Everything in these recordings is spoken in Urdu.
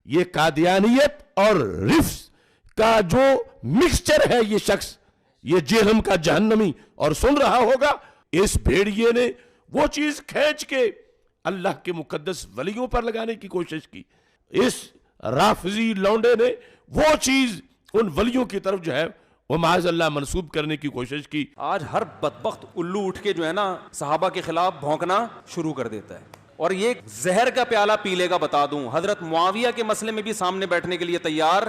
یہ قادیانیت اور رفس کا جو مکسچر ہے یہ شخص، یہ جہنم کا جہنمی، اور سن رہا ہوگا اس بھیڑیے نے وہ چیز کھینچ کے اللہ کے مقدس ولیوں پر لگانے کی کوشش کی، اس رافضی لونڈے نے وہ چیز ان ولیوں کی طرف جو ہے وہ معاذ اللہ منسوب کرنے کی کوشش کی۔ آج ہر بدبخت الو اٹھ کے جو ہے نا صحابہ کے خلاف بھونکنا شروع کر دیتا ہے، اور یہ زہر کا پیالہ پی لے گا، بتا دوں حضرت معاویہ کے مسئلے میں بھی سامنے بیٹھنے کے لیے تیار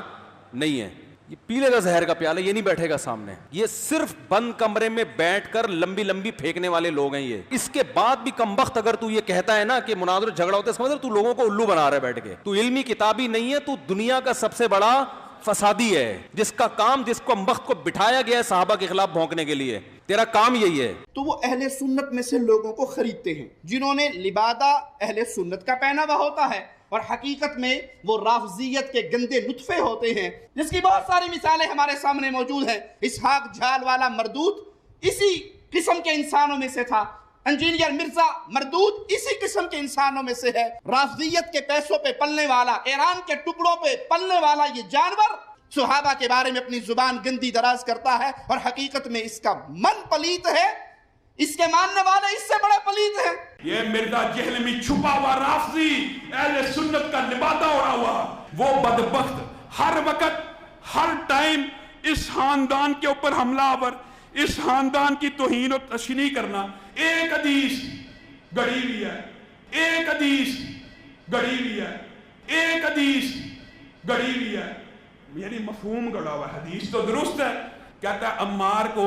نہیں ہے، یہ پی لے گا زہر کا پیالہ، یہ نہیں بیٹھے گا سامنے، یہ صرف بند کمرے میں بیٹھ کر لمبی لمبی پھینکنے والے لوگ ہیں یہ۔ اس کے بعد بھی کم بخت اگر تو یہ کہتا ہے نا کہ مناظر جھگڑا ہوتا ہے، سمجھ تو لوگوں کو الو بنا رہا ہے بیٹھ کے، تو علمی کتابی نہیں ہے، تو دنیا کا سب سے بڑا فسادی ہے، جس کا کام جس کو مخت کو بٹھایا گیا ہے صحابہ کے خلاف بھونکنے کے لیے، تیرا کام یہی ہے۔ تو وہ اہل سنت میں سے لوگوں کو خریدتے ہیں جنہوں نے لبادہ اہل سنت کا پہنا ہوا ہوتا ہے، اور حقیقت میں وہ رافضیت کے گندے نطفے ہوتے ہیں، جس کی بہت ساری مثالیں ہمارے سامنے موجود ہیں۔ اسحاق جھال والا مردود اسی قسم کے انسانوں میں سے تھا، انجینئر مرزا مردود اسی قسم کے انسانوں میں سے ہے۔ رافضیت کے پیسوں پہ پلنے والا، ایران کے ٹکڑوں پہ پلنے والا یہ جانور صحابہ کے بارے میں اپنی زبان گندی دراز کرتا ہے، اور حقیقت میں اس کا من پلیت ہے، اس کے ماننے والے اس سے بڑے پلیت ہیں۔ یہ مرزا جہلمی چھپا ہوا رافضی اہل سنت کا لبادہ اڑا ہوا، وہ بدبخت ہر وقت ہر ٹائم اس خاندان کے اوپر حملہ آور، اس خاندان کی توہین و تشنیع کرنا۔ ایک حدیث گڑی ہوئی ہے، ایک حدیث گڑی ہوئی ہے، ایک حدیث گڑی ہوئی ہے، یعنی مفہوم گڑا ہوا۔ حدیث تو درست ہے، کہتا ہے عمار کو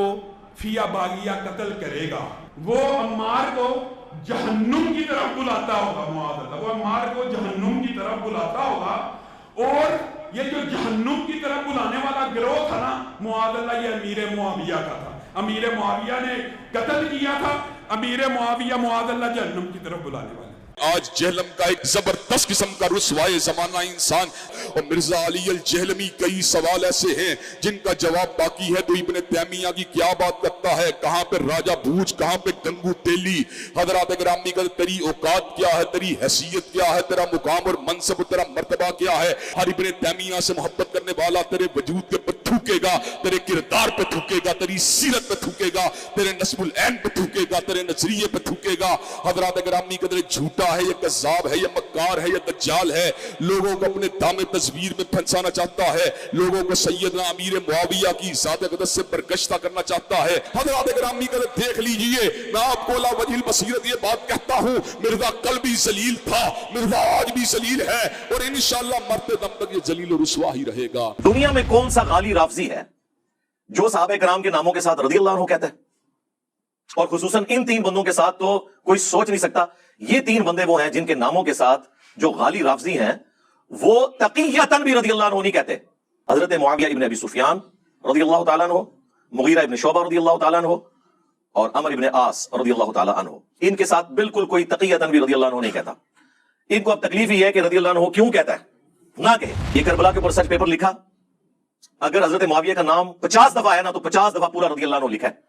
فیا باغیہ قتل کرے گا، وہ عمار کو جہنم کی طرف بلاتا ہوگا، معاذ اللہ، وہ عمار کو جہنم کی طرف بلاتا ہوگا، اور یہ جو جہنم کی طرف بلانے والا گروہ تھا نا معاذ اللہ، یہ امیر معاویہ کا تھا، امیر معاویہ نے قتل کیا تھا، امیر معاویہ معاذ اللہ جہنم کی طرف بلانے والا۔ آج جہلم کا ایک زبردست قسم کا رسوائے زمانہ انسان، اور مرزا علی الجہلمی کئی سوال ایسے ہیں جن کا جواب باقی ہے۔ تو ابن تیمیہ کی کیا بات کرتا ہے، کہاں پہ راجہ بھوج، کہاں پہ گنگو تیلی۔ حضرات گرامی کا تیری اوقات کیا ہے، تیری حیثیت کیا ہے، تیرا مقام اور منصب، تیرا مرتبہ کیا ہے۔ ہر ابن تیمیہ سے محبت کرنے والا تیرے وجود کے پر تھوکے گا، تیرے کردار پہ تھوکے گا، تیری سیرت پہ تھوکے گا، تیرے نسب العین پہ تھوکے گا، تیرے نظریے پہ تھوکے گا۔ حضرات گرامی کا جھوٹا ہے، یہ کذاب ہے، یہ مکار ہے، یہ دجال ہے، لوگوں کو اپنے دام تصویر میں پھنسانا چاہتا ہے، لوگوں کو سیدنا امیر معاویہ کی ذات اقدس سے برگشتہ کرنا چاہتا ہے۔ حضرات گرامی کا دیکھ لیجئے، میں آپ کو لا وجہ البصیرت یہ بات کہتا ہوں، مرزا کل بھی ذلیل تھا، مرزا آج بھی ذلیل ہے، اور انشاءاللہ مرتے دم تک یہ ذلیل و رسوا ہی رہے گا۔ دنیا میں کون سا غالی رافضی ہے جو صحابہ کرام کے ناموں کے ساتھ رضی اللہ عنہ کہتا ہے؟ اور خصوصاً ان تین بندوں کے ساتھ تو کوئی سوچ نہیں سکتا۔ یہ تین بندے وہ ہیں جن کے ناموں کے ساتھ جو غالی رافضی ہیں وہ تقیۃً بھی رضی اللہ عنہ نہیں کہتے۔ حضرت معاویہ ابن ابی سفیان رضی اللہ تعالیٰ عنہ، مغیرہ ابن شعبہ رضی اللہ تعالیٰ عنہ، اور عمر ابن عاص رضی اللہ تعالیٰ عنہ، ان کے ساتھ بالکل کوئی تقیۃً بھی رضی اللہ عنہ نہیں کہتا۔ ان کو اب تکلیف ہی ہے کہ رضی اللہ عنہ کیوں کہتا ہے، نہ کہ یہ کربلا کے اوپر سچ پیپر لکھا، اگر حضرت معاویہ کا نام 50 دفعہ ہے نا تو 50 دفعہ پورا رضی اللہ عنہ لکھا ہے۔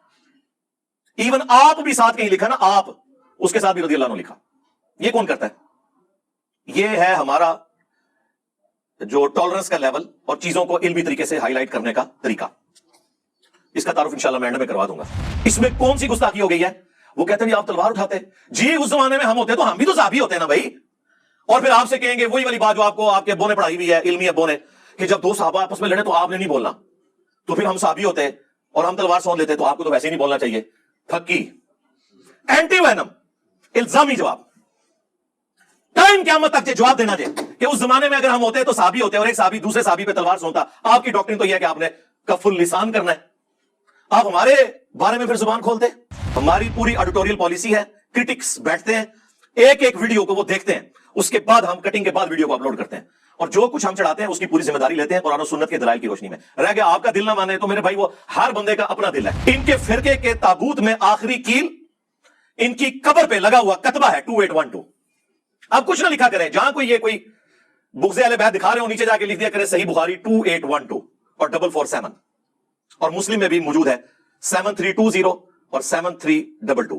ایون آپ بھی ساتھ کہیں لکھا نا، آپ اس کے ساتھ بھی رضی اللہ عنہ لکھا۔ یہ کون کرتا ہے؟ یہ ہے ہمارا جو ٹالرنس کا لیول اور چیزوں کو علمی طریقے سے ہائی لائٹ کرنے کا طریقہ، اس کا تعارف انشاءاللہ میں اینڈ میں کروا دوں گا۔ اس میں کون سی گستاخی ہو گئی ہے؟ وہ کہتے ہیں جی آپ تلوار اٹھاتے، جی اس زمانے میں ہم ہوتے تو ہم بھی تو صحابی ہوتے ہیں نا بھائی، اور پھر آپ سے کہیں گے وہی والی بات جو آپ کو آپ کے ابو نے پڑھائی ہوئی ہے، علمی ابو نے، کہ جب دو صحابہ آپس میں لڑے تو آپ نے نہیں بولنا، تو پھر ہم صحابی ہوتے اور ہم تلوار سونت لیتے تو آپ کو تو ویسے ہی نہیں بولنا چاہیے۔ پھکی اینٹی وینم الزامی جواب، ٹائم قیامت تک جواب دینا دے کہ اس زمانے میں اگر ہم ہوتے تو صحابی ہوتے اور ایک صحابی دوسرے صحابی پہ تلوار سونتا۔ آپ کی ڈاکٹرین تو یہ ہے کہ آپ نے کف اللسان کرنا ہے، آپ ہمارے بارے میں پھر زبان کھولتے۔ ہماری پوری ایڈیٹوریل پالیسی ہے، کرٹکس بیٹھتے ہیں ایک ایک ویڈیو کو وہ دیکھتے ہیں، اس کے بعد ہم کٹنگ کے بعد ویڈیو کو اپلوڈ کرتے ہیں، اور جو کچھ ہم چڑھاتے ہیں اس کی پوری ذمہ داری لیتے ہیں قرآن و سنت کے دلائل کی روشنی میں۔ رہ گیا آپ کا دل نہ مانے تو میرے بھائی وہ ہر بندے کا اپنا دل ہے۔ ان کے فرقے کے تابوت میں آخری کیل ان کی قبر پہ لگا ہوا کتبہ ہے 2812۔ اب کچھ نہ لکھا کریں، جہاں کوئی یہ کوئی بغض اہل بیت دکھا رہے ہو نیچے جا کے لکھ دیا کرے صحیح بخاری 2812 اور 447، اور مسلم میں بھی موجود ہے 7320 اور 7322،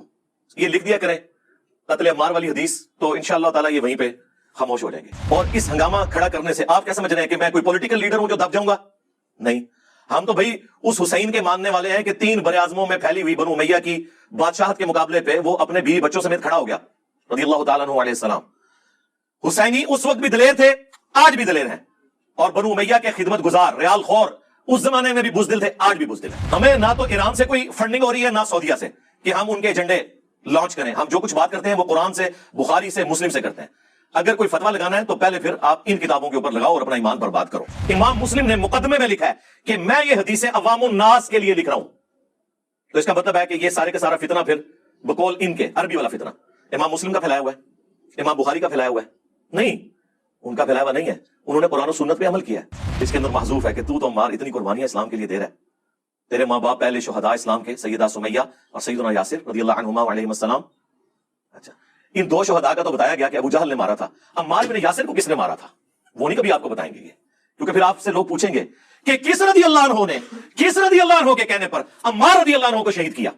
یہ لکھ دیا کریں قتل عمار والی حدیث، تو انشاءاللہ تعالی یہ وہیں پہ خاموش ہو جائیں گے. اور اس ہنگامہ کھڑا کرنے سے آپ کیا سمجھ رہے ہیں کہ میں کوئی پولیٹیکل لیڈر ہوں جو دب جاؤں گا؟ نہیں. ہم تو بھائی اس حسین کے ماننے والے ہیں کہ 3 براعظموں میں پھیلی ہوئی بنو امیہ کی بادشاہت کے مقابلے پہ وہ اپنے بیوی بچوں سمیت کھڑا ہو گیا رضی اللہ تعالیٰ عنہ علیہ السلام. حسینی اس وقت بھی دلیر تھے، آج بھی دلیر ہیں، اور بنو امیہ کے خدمت گزار ریال خور اس زمانے میں بھی بزدل تھے، آج بھی بزدل ہیں. ہمیں نہ تو ایران سے کوئی فنڈنگ ہو رہی ہے نہ سعودیہ سے کہ ہم ان کے ایجنڈے لانچ کریں. ہم جو کچھ بات کرتے ہیں وہ قرآن سے، بخاری سے، مسلم سے کرتے ہیں. اگر کوئی فتویٰ لگانا ہے تو پہلے پھر آپ ان کتابوں کے اوپر لگاؤ اور اپنا ایمان برباد کرو. امام مسلم نے مقدمے میں لکھا ہے کہ میں یہ حدیثیں عوام الناس کے لیے لکھ رہا ہوں. تو اس کا مطلب ہے کہ یہ سارے کا سارا فتنہ پھر بقول ان کے عربی والا فتنہ امام مسلم کا پھیلایا ہوا ہے، امام بخاری کا پھیلایا ہوا ہے؟ نہیں، ان کا پھیلایا ہوا نہیں ہے. انہوں نے قرآن و سنت پہ عمل کیا ہے. اس کے اندر محذوف ہے کہ تو عمار اتنی قربانیاں اسلام کے لیے دے رہا ہے. تیرے ماں باپ پہلے شہداء اسلام کے سیدہ سمیہ اور سیدنا یاسر رضی اللہ عنہما علیہم السلام. اچھا، ان 2 شہداء کا تو بتایا گیا کہ ابو جہل نے مارا تھا. عمار بن یاسر کو کس نے مارا تھا وہ نہیں کبھی آپ کو بتائیں گے یہ، کیونکہ پھر آپ سے لوگ پوچھیں گے کہ کس رضی اللہ عنہ نے، کس رضی اللہ عنہ کے کہنے پر عمار رضی اللہ عنہ کو شہید کیا.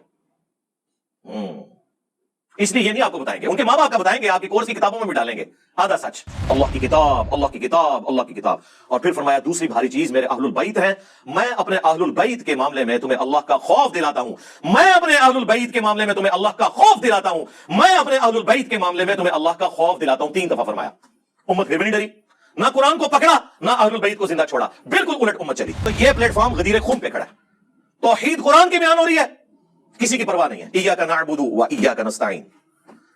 اس لیے یہ نہیں آپ کو بتائیں گے، ان کے ماں باپ کا بتائیں گے، آپ کی کورس کی کتابوں میں بھی ڈالیں گے. آدھا سچ، اللہ کی کتاب، اللہ کی کتاب، اللہ کی کتاب. اور پھر فرمایا دوسری بھاری چیز میرے اہل البیت ہیں. میں اپنے اہل البیت کے معاملے میں تمہیں اللہ کا خوف دلاتا ہوں. میں اپنے اہل البیت کے معاملے میں تمہیں اللہ کا خوف دلاتا ہوں. میں اپنے اہل البیت کے معاملے میں تمہیں اللہ کا خوف دلاتا ہوں. 3 دفعہ فرمایا. امت پھر بھی نہیں ڈری، نہ قرآن کو پکڑا نہ اہل البیت کو زندہ چھوڑا، بالکل الٹ امت چلی. تو یہ پلیٹ فارم غدیر خون پہ کھڑا ہے. توحید قرآن کے بیان ہو رہی ہے، کسی کی پرواہ نہیں ہے. ایاک نعبد و ایاک نستعین.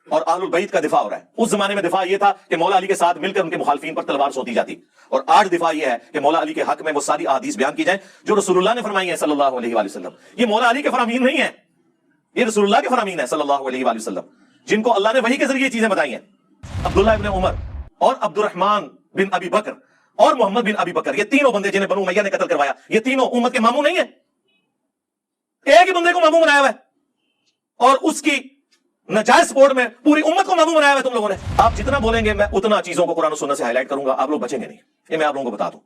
اور اہل البیت کا دفاع ہو رہا ہے. اس زمانے میں دفاع یہ تھا کہ مولا علی کے ساتھ مل کر ان کے مخالفین پر تلوار سونتی جاتی، اور آج دفاع یہ ہے کہ مولا علی کے حق میں وہ ساری احادیث بیان کی جائیں جو رسول اللہ نے فرمائی ہیں صلی اللہ علیہ وآلہ وسلم. یہ مولا علی کے فرامین نہیں ہیں، یہ رسول اللہ کے فرامین ہیں صلی اللہ علیہ وآلہ وسلم، جن کو اللہ نے وحی کے ذریعے یہ چیزیں بتائی ہیں. عبداللہ ابن عمر اور عبد الرحمن بن ابی بکر اور محمد بن ابی بکر، یہ تینوں بندے جنہیں بنو امیہ نے قتل کروایا، یہ تینوں امت کے ماموں نہیں ہیں. ایک ہی بندے کو ماموں بنایا ہوا ہے اور اس کی ناجائز سپورٹ میں پوری امت کو ماموں بنایا ہوا ہے تم لوگوں نے. آپ جتنا بولیں گے میں اتنا چیزوں کو قرآن و سنت سے ہائی لائٹ کروں گا، آپ لوگ بچیں گے نہیں. یہ میں آپ لوگوں کو بتا دوں،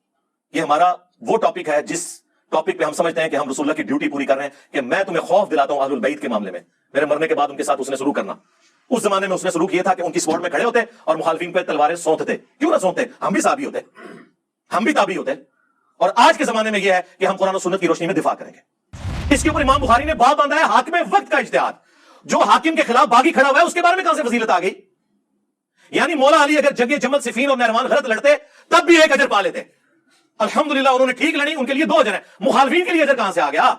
یہ ہمارا وہ ٹاپک ہے جس ٹاپک پہ ہم سمجھتے ہیں کہ ہم رسول اللہ کی ڈیوٹی پوری کر رہے ہیں کہ میں تمہیں خوف دلاتا ہوں اہل البیت کے معاملے میں. میرے مرنے کے بعد ان کے ساتھ اس نے سلوک کرنا. اس زمانے میں اس نے سلوک یہ تھا کہ ان کی سپورٹ میں کھڑے ہوتے اور مخالفین پہ تلواریں سونتتے. کیوں نہ سونتے؟ ہم بھی صحابی ہوتے، ہم بھی تابعی ہوتے. اور آج کے زمانے میں یہ ہے کہ ہم قرآن و سنت کی روشنی میں دفاع کریں گے. اس کے اوپر امام بخاری نے باب باندھا ہے حاکم وقت کا اجتہاد. جو حاکم کے خلاف باغی کھڑا ہوا ہے اس کے بارے میں کہاں سے فضیلت آ گئی؟ یعنی مولا علی اگر جنگ جمل صفین اور نہروان غلط لڑتے تب بھی ایک اجر پا لیتے. الحمدللہ انہوں نے ٹھیک لڑی، ان کے لیے 2 اجر ہیں. مخالفین کے لیے اجر کہاں سے آ گیا؟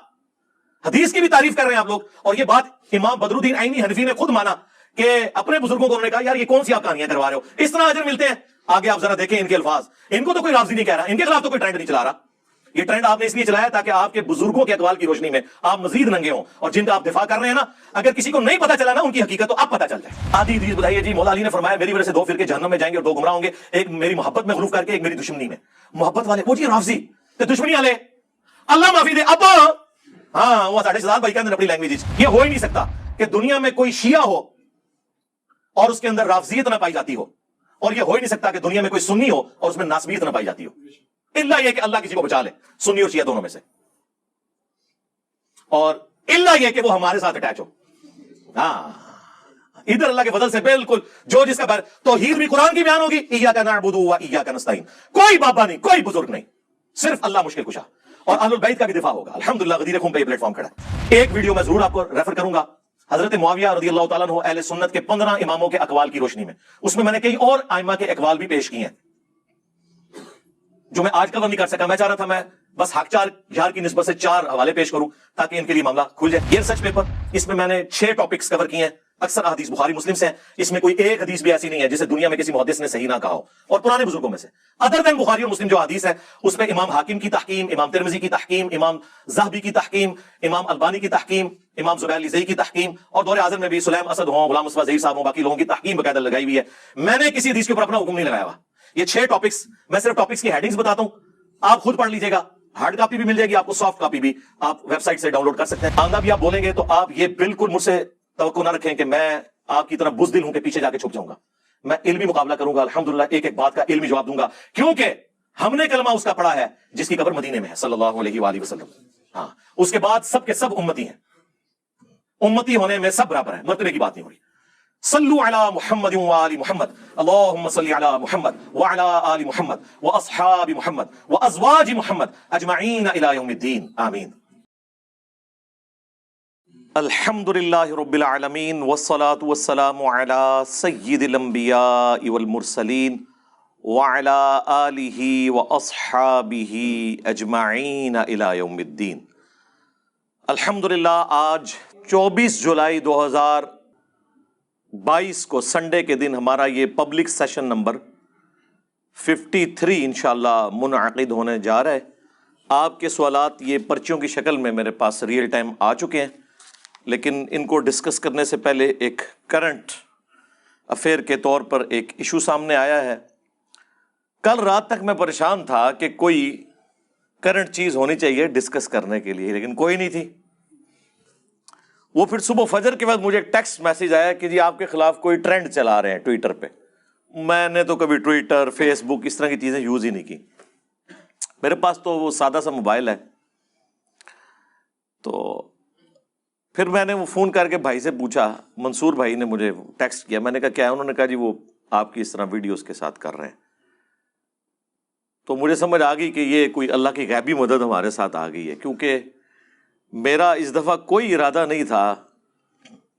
حدیث کی بھی تعریف کر رہے ہیں آپ لوگ. اور یہ بات امام بدر الدین عینی حنفی نے خود مانا کہ اپنے بزرگوں کو انہوں نے کہا یار یہ کون سی آپ کہانیاں کروا رہے ہو، اس طرح اجر ملتے ہیں. آگے آپ ذرا دیکھیں ان کے الفاظ، ان کو تو کوئی رافضی نہیں کہہ رہا، ان کے خلاف تو کوئی ٹرینڈ نہیں چلا رہا. یہ ٹرینڈ آپ نے اس لیے چلایا تاکہ آپ کے بزرگوں کے اقوال کی روشنی میں آپ مزید ننگے ہوں، اور جن کا آپ دفاع کر رہے ہیں نا، اگر کسی کو نہیں پتا چلا نا ان کی حقیقت تو اب پتا چل جائے. آدھی حدیث بتائیے جی مولا علی نے فرمایا میری وجہ سے 2 فرقے جہنم میں جائیں گے اور 2 گمراہ ہوں گے، ایک میری محبت میں غلوف کر کے، ایک میری دشمنی میں. محبت والے وہ جی رافضی تے دشمنی والے اللہ معافی دے ابا. ہاں وہ ساڑھے سال بھائی کہندے اپنی لینگویج. یہ ہو ہی نہیں سکتا کہ دنیا میں کوئی شیعہ ہو اور اس کے اندر رافضیت نہ پائی جاتی ہو، اور یہ ہو ہی نہیں سکتا کہ دنیا میں کوئی سنی ہو اور اس میں ناسبیت نہ پائی جاتی ہو. اللہ یہ کہ اللہ کسی کو بچا لے سنی اور شیعہ دونوں میں سے، اور اللہ یہ کہ وہ ہمارے ساتھ اٹیچ ہو. ہاں ادھر اللہ کے فضل سے بالکل جو جس کا توحید بھی قرآن کی بیان ہوگی، ایاک نعبد و ایاک نستعین. کوئی بابا نہیں، کوئی بزرگ نہیں، صرف اللہ مشکل کشا. اور اہل البیت کا بھی دفاع ہوگا. الحمدللہ غدیر خون پہ یہ پلیٹ فارم کھڑا ہے. ایک ویڈیو میں ضرور آپ کو ریفر کروں گا حضرت معاویہ رضی اللہ تعالیٰ عنہ اہل سنت کے 15 اماموں کے اقوال کی روشنی میں. اس میں نے کئی اور ائمہ کے اقوال بھی پیش کیے ہیں جو میں آج کور نہیں کر سکا. میں چاہ رہا تھا میں بس حق 4 یار کی نسبت سے 4 حوالے پیش کروں تاکہ ان کے لیے معاملہ کھل جائے. یہ سچ پیپر، اس میں نے 6 ٹاپکس کور کیے ہیں. اکثر حدیث بخاری مسلم سے ہیں، اس میں کوئی ایک حدیث بھی ایسی نہیں ہے جسے دنیا میں کسی محدث نے صحیح نہ کہا ہو، اور پرانے بزرگوں میں سے ادر دین بخاری اور مسلم جو حدیث ہے اس میں امام حاکم کی تحکیم، امام ترمذی کی تحکیم، امام ذہبی کی تحکیم، امام البانی کی تحکیم، امام زبیر الزئی کی تحکیم، اور دور اعظم میں بھی سلیم اسد ہوں، غلام مصطفیٰ ظہیر صاحب ہوں، باقی لوگوں کی تحکیم باقاعدہ لگائی ہوئی ہے. میں نے کسی حدیث کے اوپر اپنا حکم نہیں لگایا ہوا. یہ 6 ٹاپکس میں صرف ٹاپکس کی ہیڈنگز بتاتا ہوں، آپ خود پڑھ لیجیے گا. ہارڈ کاپی بھی مل جائے گی آپ کو، سافٹ کاپی بھی آپ ویب سائٹ سے ڈاؤن لوڈ کر سکتے ہیں. آندہ بھی آپ بولیں گے تو آپ یہ بالکل مجھ سے توقع نہ رکھیں کہ میں آپ کی طرح بزدل ہوں کہ پیچھے جا کے چھپ جاؤں گا. میں علمی مقابلہ کروں گا الحمدللہ، ایک ایک بات کا علمی جواب دوں گا، کیونکہ ہم نے کلمہ اس کا پڑھا ہے جس کی قبر مدینے میں ہے صلی اللہ علیہ وآلہ وسلم. ہاں اس کے بعد سب کے سب امتی ہیں، امتی ہونے میں سب برابر ہیں، مرتبے کی بات نہیں ہو رہی. صلو علی محمد وآل محمد اللہم صلی علی محمد وعلی آل محمد واصحاب محمد وازواج محمد اجمعین الی یوم الدین آمین. الحمد للہ رب العالمین والصلاة والسلام علی سید الانبیاء والمرسلین وعلی آلہ واصحابہ اجمعین الی یوم الدین. الحمدللہ آج 24 جولائی 2022 کو سنڈے کے دن ہمارا یہ پبلک سیشن نمبر 53 انشاءاللہ منعقد ہونے جا رہا ہے. آپ کے سوالات یہ پرچیوں کی شکل میں میرے پاس ریئل ٹائم آ چکے ہیں، لیکن ان کو ڈسکس کرنے سے پہلے ایک کرنٹ افیئر کے طور پر ایک ایشو سامنے آیا ہے. کل رات تک میں پریشان تھا کہ کوئی کرنٹ چیز ہونی چاہیے ڈسکس کرنے کے لیے، لیکن کوئی نہیں تھی. وہ پھر صبح فجر کے بعد مجھے ایک ٹیکسٹ میسیج آیا کہ جی آپ کے خلاف کوئی ٹرینڈ چلا رہے ہیں ٹویٹر پہ. میں نے تو کبھی ٹویٹر، فیس بک اس طرح کی چیزیں یوز ہی نہیں کی. میرے پاس تو وہ سادہ سا موبائل ہے. تو پھر میں نے وہ فون کر کے بھائی سے پوچھا، منصور بھائی نے مجھے ٹیکسٹ کیا. میں نے کہا کیا ہے؟ انہوں نے کہا جی وہ آپ کی اس طرح ویڈیوز کے ساتھ کر رہے ہیں. تو مجھے سمجھ آ گئی کہ یہ کوئی اللہ کی غیبی مدد ہمارے ساتھ آ گئی ہے، کیونکہ میرا اس دفعہ کوئی ارادہ نہیں تھا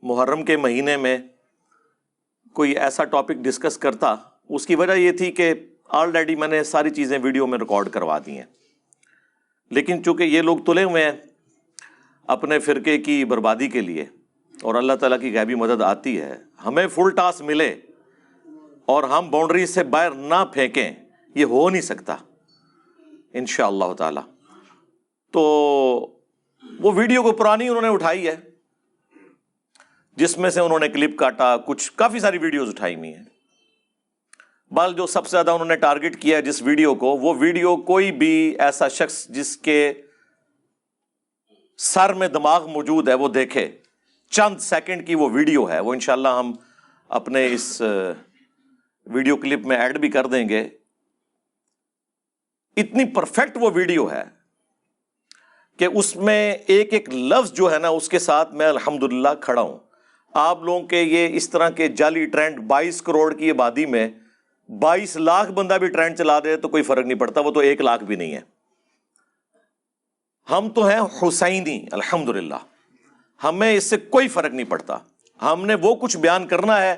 محرم کے مہینے میں کوئی ایسا ٹاپک ڈسکس کرتا. اس کی وجہ یہ تھی کہ آلریڈی میں نے ساری چیزیں ویڈیو میں ریکارڈ کروا دی ہیں، لیکن چونکہ یہ لوگ تلے ہوئے ہیں اپنے فرقے کی بربادی کے لیے اور اللہ تعالیٰ کی غیبی مدد آتی ہے، ہمیں فل ٹاس ملے اور ہم باؤنڈری سے باہر نہ پھینکیں، یہ ہو نہیں سکتا انشاءاللہ تعالی. تو وہ ویڈیو کو پرانی انہوں نے اٹھائی ہے، جس میں سے انہوں نے کلپ کاٹا، کچھ کافی ساری ویڈیوز اٹھائی ہوئی ہیں. بال جو سب سے زیادہ انہوں نے ٹارگٹ کیا ہے جس ویڈیو کو، وہ ویڈیو کوئی بھی ایسا شخص جس کے سر میں دماغ موجود ہے وہ دیکھے. چند سیکنڈ کی وہ ویڈیو ہے، وہ انشاءاللہ ہم اپنے اس ویڈیو کلپ میں ایڈ بھی کر دیں گے. اتنی پرفیکٹ وہ ویڈیو ہے کہ اس میں ایک ایک لفظ جو ہے نا اس کے ساتھ میں الحمدللہ کھڑا ہوں. آپ لوگوں کے یہ اس طرح کے جعلی ٹرینڈ 22 کروڑ کی آبادی میں 22 لاکھ بندہ بھی ٹرینڈ چلا دے تو کوئی فرق نہیں پڑتا، وہ تو 1 لاکھ بھی نہیں ہے. ہم تو ہیں حسینی الحمدللہ، ہمیں اس سے کوئی فرق نہیں پڑتا. ہم نے وہ کچھ بیان کرنا ہے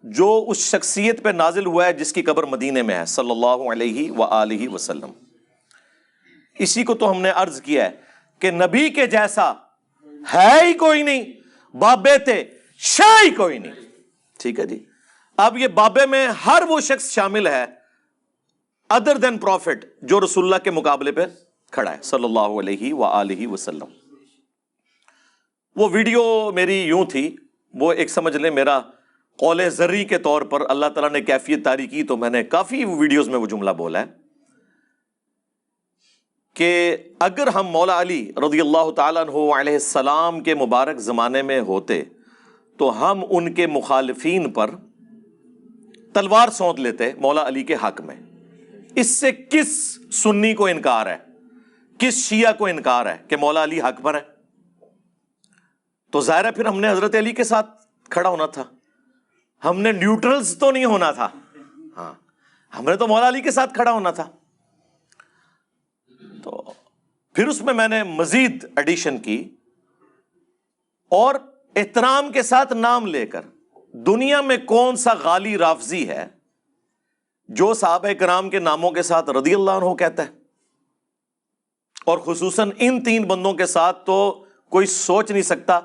جو اس شخصیت پہ نازل ہوا ہے جس کی قبر مدینے میں ہے صلی اللہ علیہ وآلہ وسلم. اسی کو تو ہم نے عرض کیا ہے کہ نبی کے جیسا ہے ہی کوئی نہیں، بابے تھے شاہ ہی کوئی نہیں. ٹھیک ہے جی. اب یہ بابے میں ہر وہ شخص شامل ہے ادر دین پروفٹ جو رسول اللہ کے مقابلے پہ کھڑا ہے صلی اللہ علیہ وآلہ وسلم. وہ ویڈیو میری یوں تھی، وہ ایک سمجھ لیں میرا قول زری کے طور پر اللہ تعالیٰ نے کیفیت طاری کی تو میں نے کافی ویڈیوز میں وہ جملہ بولا ہے کہ اگر ہم مولا علی رضی اللہ تعالیٰ عنہ علیہ السلام کے مبارک زمانے میں ہوتے تو ہم ان کے مخالفین پر تلوار سونت لیتے مولا علی کے حق میں. اس سے کس سنی کو انکار ہے، کس شیعہ کو انکار ہے کہ مولا علی حق پر ہے؟ تو ظاہر ہے پھر ہم نے حضرت علی کے ساتھ کھڑا ہونا تھا، ہم نے نیوٹرلز تو نہیں ہونا تھا. ہاں ہم نے تو مولا علی کے ساتھ کھڑا ہونا تھا. تو پھر اس میں نے مزید ایڈیشن کی اور احترام کے ساتھ نام لے کر دنیا میں کون سا غالی رافضی ہے جو صحابہ کرام کے ناموں کے ساتھ رضی اللہ عنہ کہتا ہے؟ اور خصوصاً ان 3 بندوں کے ساتھ تو کوئی سوچ نہیں سکتا.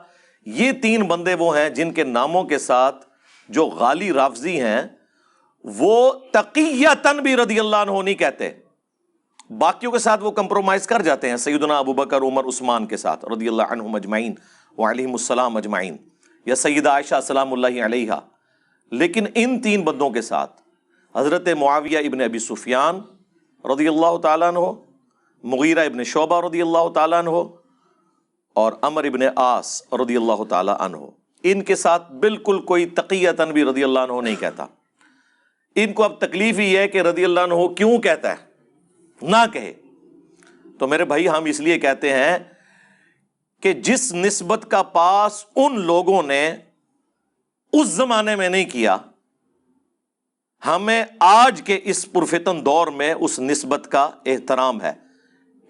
یہ 3 بندے وہ ہیں جن کے ناموں کے ساتھ جو غالی رافضی ہیں وہ تقیتاً بھی رضی اللہ عنہ نہیں کہتے. باقیوں کے ساتھ وہ کمپرومائز کر جاتے ہیں، سیدنا ابو بکر، عمر، عثمان کے ساتھ رضی اللہ عنہم اجمعین وعلیہم السلام اجمعین، یا سیدہ عائشہ سلام اللہ علیہا. لیکن ان 3 بندوں کے ساتھ حضرت معاویہ ابن ابی سفیان رضی اللہ تعالیٰ عنہ، مغیرہ ابن شعبہ رضی اللہ تعالیٰ عنہ اور عمر ابن عاص رضی اللہ تعالیٰ عنہ، ان کے ساتھ بالکل کوئی تقیتاً بھی رضی اللہ عنہ نہیں کہتا. ان کو اب تکلیف ہی ہے کہ رضی اللہ عنہ کیوں کہتا ہے، نہ کہے. تو میرے بھائی ہم اس لیے کہتے ہیں کہ جس نسبت کا پاس ان لوگوں نے اس زمانے میں نہیں کیا، ہمیں آج کے اس پرفتن دور میں اس نسبت کا احترام ہے،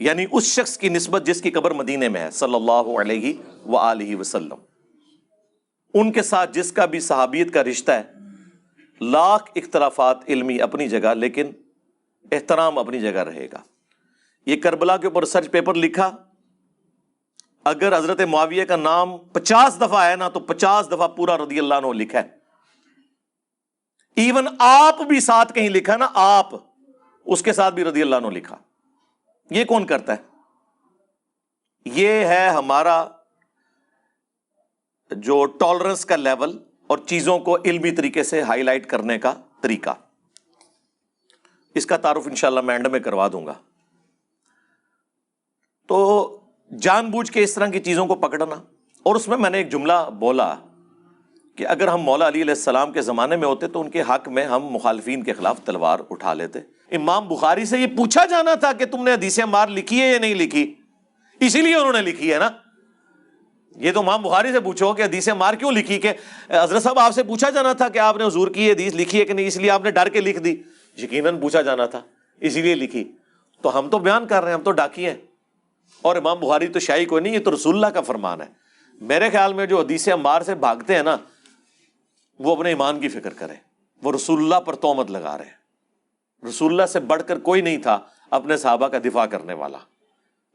یعنی اس شخص کی نسبت جس کی قبر مدینے میں ہے صلی اللہ علیہ وآلہ وسلم، ان کے ساتھ جس کا بھی صحابیت کا رشتہ ہے، لاکھ اختلافات علمی اپنی جگہ، لیکن احترام اپنی جگہ رہے گا۔ یہ کربلا کے اوپر ریسرچ پیپر لکھا، اگر حضرت معاویہ کا نام 50 دفعہ ہے نا تو 50 دفعہ پورا رضی اللہ عنہ لکھا ہے، ایون آپ بھی ساتھ کہیں لکھا نا، آپ اس کے ساتھ بھی رضی اللہ عنہ لکھا۔ یہ کون کرتا ہے؟ یہ ہے ہمارا جو ٹالرنس کا لیول اور چیزوں کو علمی طریقے سے ہائی لائٹ کرنے کا طریقہ۔ اس کا تعارف انشاءاللہ میں اینڈ میں کروا دوں گا۔ تو جان بوجھ کے اس طرح کی چیزوں کو پکڑنا، اور اس میں نے ایک جملہ بولا کہ اگر ہم مولا علی علیہ السلام کے زمانے میں ہوتے تو ان کے حق میں ہم مخالفین کے خلاف تلوار اٹھا لیتے۔ امام بخاری سے یہ پوچھا جانا تھا کہ تم نے حدیث عمار لکھی ہے یا نہیں لکھی، اسی لیے انہوں نے لکھی ہے نا۔ یہ تو امام بخاری سے پوچھو کہ حدیث عمار کیوں لکھی، کہ حضرت صاحب آپ سے پوچھا جانا تھا کہ آپ نے حضور کی حدیث لکھی ہے کہ نہیں، اس لیے آپ نے ڈر کے لکھ دی۔ یقیناً پوچھا جانا تھا، اسی لیے لکھی۔ تو ہم تو بیان کر رہے ہیں، ہم تو ڈاکی ہیں، اور امام بخاری تو شاہی کوئی نہیں، یہ تو رسول اللہ کا فرمان ہے۔ میرے خیال میں جو حدیث عمار سے بھاگتے ہیں نا، وہ اپنے ایمان کی فکر کریں، وہ رسول اللہ پر تہمت لگا رہے ہیں۔ رسول اللہ سے بڑھ کر کوئی نہیں تھا اپنے صحابہ کا دفاع کرنے والا۔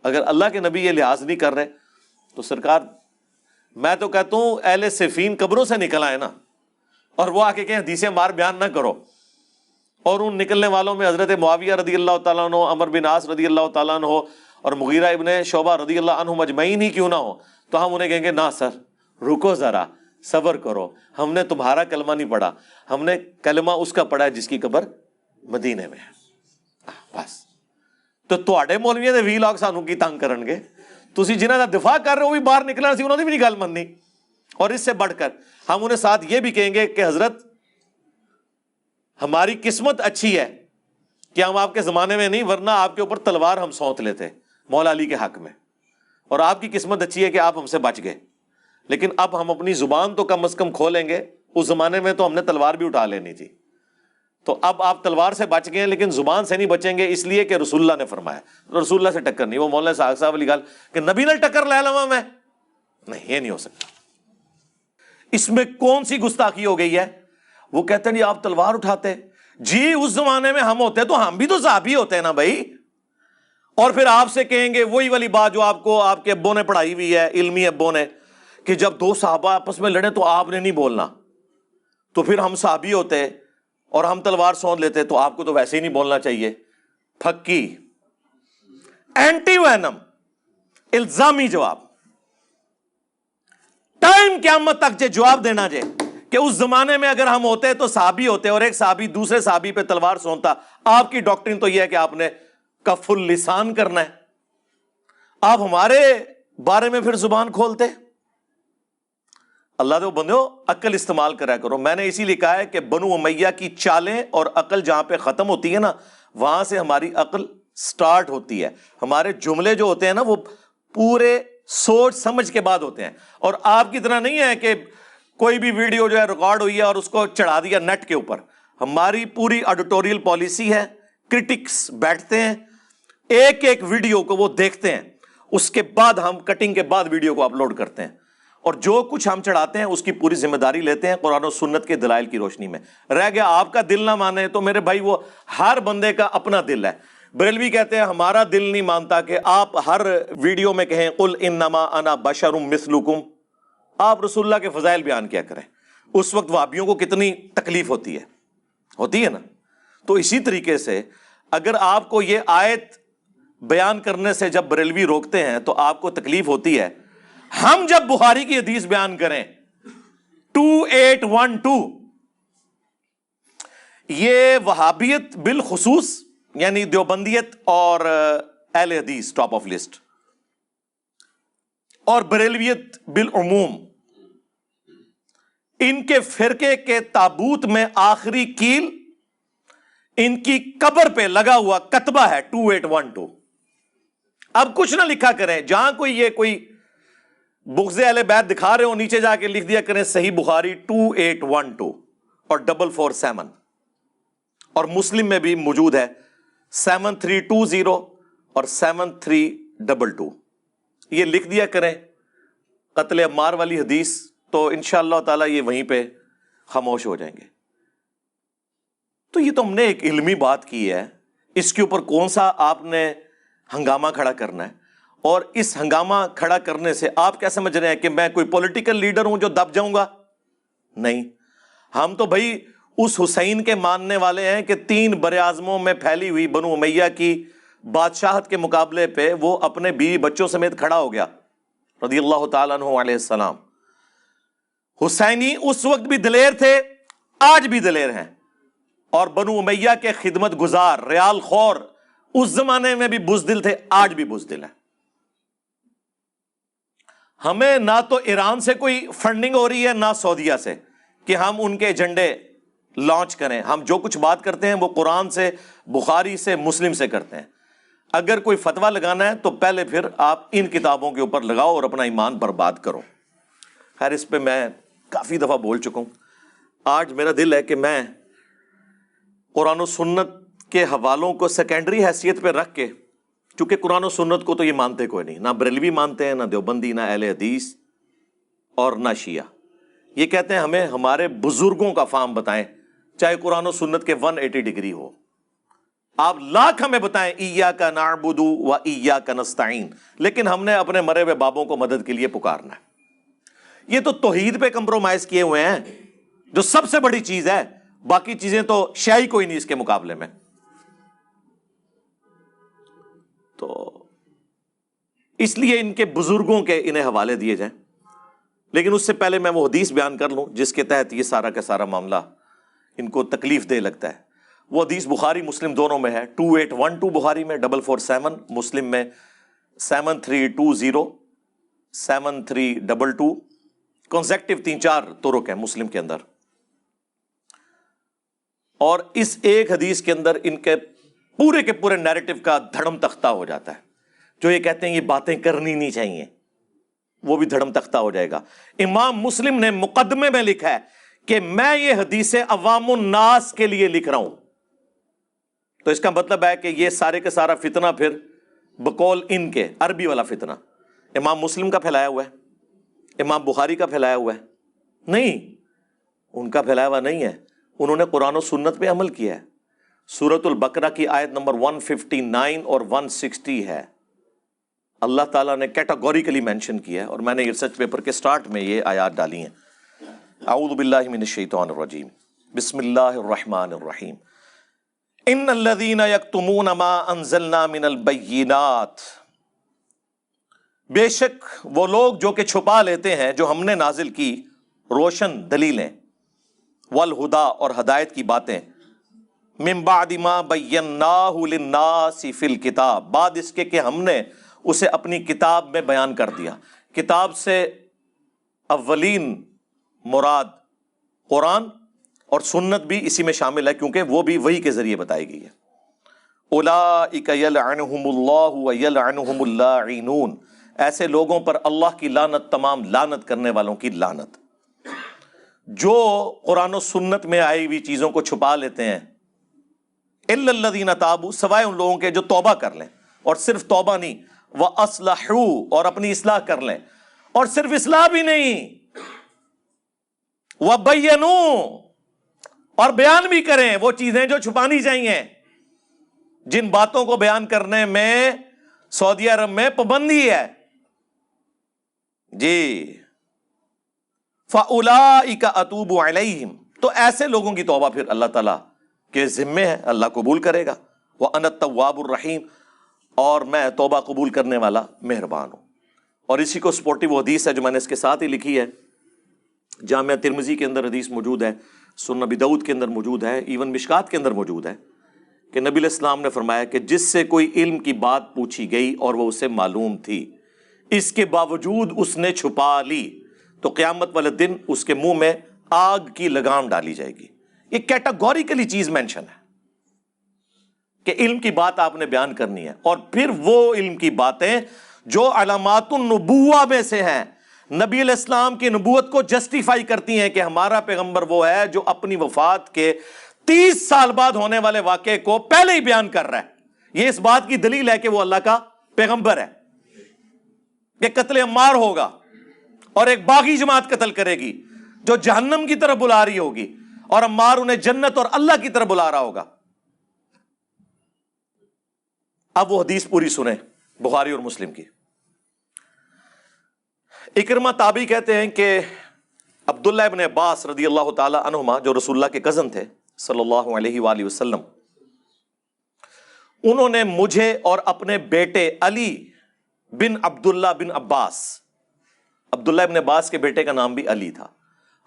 اگر اللہ کے نبی یہ لحاظ نہیں کر رہے تو سرکار، میں تو کہتا ہوں اہل صفین قبروں سے نکل آئے نا، اور وہ آ کے کہیں حدیث عمار بیان نہ کرو، اور ان نکلنے والوں میں حضرت معاویہ رضی اللہ تعالیٰ عنہ، عمر بن عاص رضی اللہ تعالیٰ عنہ اور مغیرہ ابن شعبہ رضی اللہ عنہ مجمعین ہی کیوں نہ ہو، تو ہم انہیں کہیں گے نہ سر، رکو ذرا، صبر کرو، ہم نے تمہارا کلمہ نہیں پڑھا، ہم نے کلمہ اس کا پڑھا ہے جس کی قبر مدینے میں ہے۔ بس تو تواڈے مولویاں دے وی لاگ سانوں کی تنگ کرن گے، تسی جنہاں دا دفاع کر رہے ہو بھی باہر نکلنا سی، انہوں نے بھی نہیں گل مننی۔ اور اس سے بڑھ کر ہم انہیں ساتھ یہ بھی کہیں گے کہ حضرت ہماری قسمت اچھی ہے کہ ہم آپ کے زمانے میں نہیں، ورنہ آپ کے اوپر تلوار ہم سونت لیتے مولا علی کے حق میں، اور آپ کی قسمت اچھی ہے کہ آپ ہم سے بچ گئے۔ لیکن اب ہم اپنی زبان تو کم از کم کھولیں گے، اس زمانے میں تو ہم نے تلوار بھی اٹھا لینی تھی، تو اب آپ تلوار سے بچ گئے لیکن زبان سے نہیں بچیں گے، اس لیے کہ رسول اللہ نے فرمایا۔ رسول اللہ سے ٹکر نہیں، وہ مولانا ساگ صاحب والی گل کہ نبی نے ٹکر لے لوا میں، نہیں، یہ نہیں ہو سکتا۔ اس میں کون سی گستاخی ہو گئی ہے؟ وہ کہتے ہیں جی آپ تلوار اٹھاتے، جی اس زمانے میں ہم ہوتے تو ہم بھی تو صحابی ہوتے ہیں نا بھائی۔ اور پھر آپ سے کہیں گے وہی والی بات جو آپ کو آپ کے ابوں نے پڑھائی ہوئی ہے، علمی ابوں نے، کہ جب دو صحابہ آپس میں لڑیں تو آپ نے نہیں بولنا، تو پھر ہم صحابی ہوتے اور ہم تلوار سونت لیتے تو آپ کو تو ویسے ہی نہیں بولنا چاہیے۔ پھکی اینٹی وینم الزامی جواب، ٹائم قیامت تک جے جواب دینا جے کہ اس زمانے میں اگر ہم ہوتے تو صحابی ہوتے اور ایک صحابی دوسرے صحابی پہ تلوار سونتا، آپ کی ڈاکٹرین تو یہ ہے کہ آپ نے کف اللسان کرنا ہے، آپ ہمارے بارے میں پھر زبان کھولتے۔ اللہ دے بندو عقل استعمال کرا کرو۔ میں نے اسی لیے کہا ہے کہ بنو امیہ کی چالیں اور عقل جہاں پہ ختم ہوتی ہے نا، وہاں سے ہماری عقل سٹارٹ ہوتی ہے۔ ہمارے جملے جو ہوتے ہیں نا وہ پورے سوچ سمجھ کے بعد ہوتے ہیں، اور آپ کی طرح نہیں ہے کہ کوئی بھی ویڈیو جو ہے ریکارڈ ہوئی ہے اور اس کو چڑھا دیا نیٹ کے اوپر۔ ہماری پوری ایڈیٹوریل پالیسی ہے، کرٹکس بیٹھتے ہیں، ایک ایک ویڈیو کو وہ دیکھتے ہیں، اس کے بعد ہم کٹنگ کے بعد ویڈیو کو اپلوڈ کرتے ہیں، اور جو کچھ ہم چڑھاتے ہیں اس کی پوری ذمہ داری لیتے ہیں قرآن و سنت کے دلائل کی روشنی میں۔ رہ گیا آپ کا دل نہ مانے تو میرے بھائی وہ ہر بندے کا اپنا دل ہے۔ بریلوی کہتے ہیں ہمارا دل نہیں مانتا کہ آپ ہر ویڈیو میں کہیں قل انما انا بشر مثلکم، آپ رسول اللہ کے فضائل بیان کیا کریں۔ اس وقت وہابیوں کو کتنی تکلیف ہوتی ہے نا۔ تو اسی طریقے سے اگر آپ کو یہ آیت بیان کرنے سے جب بریلوی روکتے ہیں تو آپ کو تکلیف ہوتی ہے، ہم جب بخاری کی حدیث بیان کریں 2812، یہ وہابیت بالخصوص یعنی دیوبندیت اور اہل حدیث ٹاپ آف لسٹ، اور بریلویت بالعموم، ان کے فرقے کے تابوت میں آخری کیل ان کی قبر پہ لگا ہوا کتبہ ہے 2812۔ اب کچھ نہ لکھا کریں، جہاں کوئی یہ کوئی بغض اہل بیت دکھا رہے ہو نیچے جا کے لکھ دیا کریں صحیح بخاری 2812 اور 447 اور مسلم میں بھی موجود ہے 7320 اور 7322. یہ لکھ دیا کریں قتل عمار والی حدیث, تو انشاءاللہ تعالی یہ وہیں پہ خاموش ہو جائیں گے. تو یہ تو ہم نے ایک علمی بات کی ہے, اس کے اوپر کون سا آپ نے ہنگامہ کھڑا کرنا ہے؟ اور اس ہنگامہ کھڑا کرنے سے آپ کیا سمجھ رہے ہیں کہ میں کوئی پولیٹیکل لیڈر ہوں جو دب جاؤں گا؟ نہیں, ہم تو بھائی اس حسین کے ماننے والے ہیں کہ 3 براعظموں میں پھیلی ہوئی بنو امیہ کی بادشاہت کے مقابلے پہ وہ اپنے بیوی بچوں سمیت کھڑا ہو گیا رضی اللہ تعالیٰ عنہ علیہ السلام. حسینی اس وقت بھی دلیر تھے, آج بھی دلیر ہیں, اور بنو امیہ کے خدمت گزار ریال خور اس زمانے میں بھی بزدل تھے, آج بھی بزدل ہیں. ہمیں نہ تو ایران سے کوئی فنڈنگ ہو رہی ہے نہ سعودیہ سے کہ ہم ان کے ایجنڈے لانچ کریں. ہم جو کچھ بات کرتے ہیں وہ قرآن سے, بخاری سے, مسلم سے کرتے ہیں. اگر کوئی فتویٰ لگانا ہے تو پہلے پھر آپ ان کتابوں کے اوپر لگاؤ اور اپنا ایمان برباد کرو. خیر اس پہ میں کافی دفعہ بول چکا ہوں. آج میرا دل ہے کہ میں قرآن و سنت کے حوالوں کو سیکنڈری حیثیت پہ رکھ کے, چونکہ قرآن و سنت کو تو یہ مانتے کوئی نہیں, نہ بریلوی مانتے ہیں, نہ دیوبندی, نہ اہل حدیث اور نہ شیعہ. یہ کہتے ہیں ہمیں ہمارے بزرگوں کا فہم بتائیں, چاہے قرآن و سنت کے 180 ڈگری ہو. آپ لاکھ ہمیں بتائیں ایاک نعبد و ایاک نستعین, لیکن ہم نے اپنے مرے ہوئے بابوں کو مدد کے لیے پکارنا ہے. یہ تو توحید پہ کمپرومائز کیے ہوئے ہیں جو سب سے بڑی چیز ہے, باقی چیزیں تو شیعی کوئی نہیں اس کے مقابلے میں. تو اس لیے ان کے بزرگوں کے انہیں حوالے دیے جائیں. لیکن اس سے پہلے میں وہ حدیث بیان کر لوں جس کے تحت یہ سارا کا سارا معاملہ ان کو تکلیف دہ لگتا ہے. وہ حدیث بخاری مسلم دونوں میں ہے, 2812 بخاری میں, 447 مسلم میں, 7320 7322 کنسیکٹیو 3-4 طرق ہیں مسلم کے اندر. اور اس ایک حدیث کے اندر ان کے پورے نیریٹو کا دھڑم تختہ ہو جاتا ہے. جو یہ کہتے ہیں یہ باتیں کرنی نہیں چاہیے, وہ بھی دھڑم تختہ ہو جائے گا. امام مسلم نے مقدمے میں لکھا ہے کہ میں یہ حدیثیں عوام الناس کے لیے لکھ رہا ہوں. تو اس کا مطلب ہے کہ یہ سارے کا سارا فتنہ پھر بقول ان کے عربی والا فتنہ امام مسلم کا پھیلایا ہوا ہے, امام بخاری کا پھیلایا ہوا ہے؟ نہیں, ان کا پھیلایا ہوا نہیں ہے. انہوں نے قرآن و سنت پہ عمل کیا ہے. سورۃ البقرہ کی آیت نمبر 159 اور 160 ہے. اللہ تعالیٰ نے کیٹاگوریکلی مینشن کیا ہے, اور میں نے ریسرچ پیپر کے سٹارٹ میں یہ آیات ڈالی ہیں. اعوذ باللہ من الشیطان الرجیم, بسم اللہ الرحمن الرحیم. ان الذین یکتمون ما انزلنا من البینات, بے شک وہ لوگ جو کہ چھپا لیتے ہیں جو ہم نے نازل کی روشن دلیلیں, والہدا اور ہدایت کی باتیں, من بعد ما بیناہ للناس فی الکتاب, بعد اس کے کہ ہم نے اسے اپنی کتاب میں بیان کر دیا. کتاب سے اولین مراد قرآن اور سنت بھی اسی میں شامل ہے, کیونکہ وہ بھی وحی کے ذریعے بتائی گئی ہے. اولئک یلعنہم اللہ ویلعنہم اللاعنون, ایسے لوگوں پر اللہ کی لعنت, تمام لعنت کرنے والوں کی لعنت. جو قرآن و سنت میں آئی ہوئی چیزوں کو چھپا لیتے ہیں, الا الذین تابوا, سوائے ان لوگوں کے جو توبہ کر لیں, اور صرف توبہ نہیں, واصلحوا, اور اپنی اصلاح کر لیں, اور صرف اصلاح بھی نہیں, وبینوا, اور بیان بھی کریں وہ چیزیں جو چھپانی چاہیے. جن باتوں کو بیان کرنے میں سعودی عرب میں پابندی ہے جی. فَأُولَئِكَ أَتُوبُ عَلَيْهِمْ, تو ایسے لوگوں کی توبہ پھر اللہ تعالیٰ کے ذمے ہے, اللہ قبول کرے گا. وَأَنَا التَّوَّابُ الرَّحِيمُ, اور میں توبہ قبول کرنے والا مہربان ہوں. اور اسی کو سپورٹی وہ حدیث ہے جو میں نے اس کے ساتھ ہی لکھی ہے, جامعہ ترمذی کے اندر حدیث موجود ہے, سنن ابی داؤد کے اندر موجود ہے, ایون مشکات کے اندر موجود ہے, کہ نبی علیہ السلام نے فرمایا کہ جس سے کوئی علم کی بات پوچھی گئی اور وہ اسے معلوم تھی, اس کے باوجود اس نے چھپا لی, تو قیامت والے دن اس کے منہ میں آگ کی لگام ڈالی جائے گی. یہ کیٹاگوریکلی چیز مینشن ہے کہ علم کی بات آپ نے بیان کرنی ہے. اور پھر وہ علم کی باتیں جو علامات النبوہ میں سے ہیں, نبی علیہ السلام کی نبوت کو جسٹیفائی کرتی ہیں کہ ہمارا پیغمبر وہ ہے جو اپنی وفات کے 30 سال بعد ہونے والے واقعے کو پہلے ہی بیان کر رہا ہے۔ یہ اس بات کی دلیل ہے کہ وہ اللہ کا پیغمبر ہے کہ قتل عمار ہوگا اور ایک باغی جماعت قتل کرے گی جو جہنم کی طرف بلا رہی ہوگی، اور عمار انہیں جنت اور اللہ کی طرف بلا رہا ہوگا۔ اب وہ حدیث پوری سنیں بخاری اور مسلم کی۔ اکرمہ تابعی کہتے ہیں کہ عبداللہ ابن عباس رضی اللہ تعالی عنہما، جو رسول اللہ کے کزن تھے صلی اللہ علیہ وآلہ وسلم، انہوں نے مجھے اور اپنے بیٹے علی بن عبداللہ بن عباس، عبداللہ ابن عباس کے بیٹے کا نام بھی علی تھا،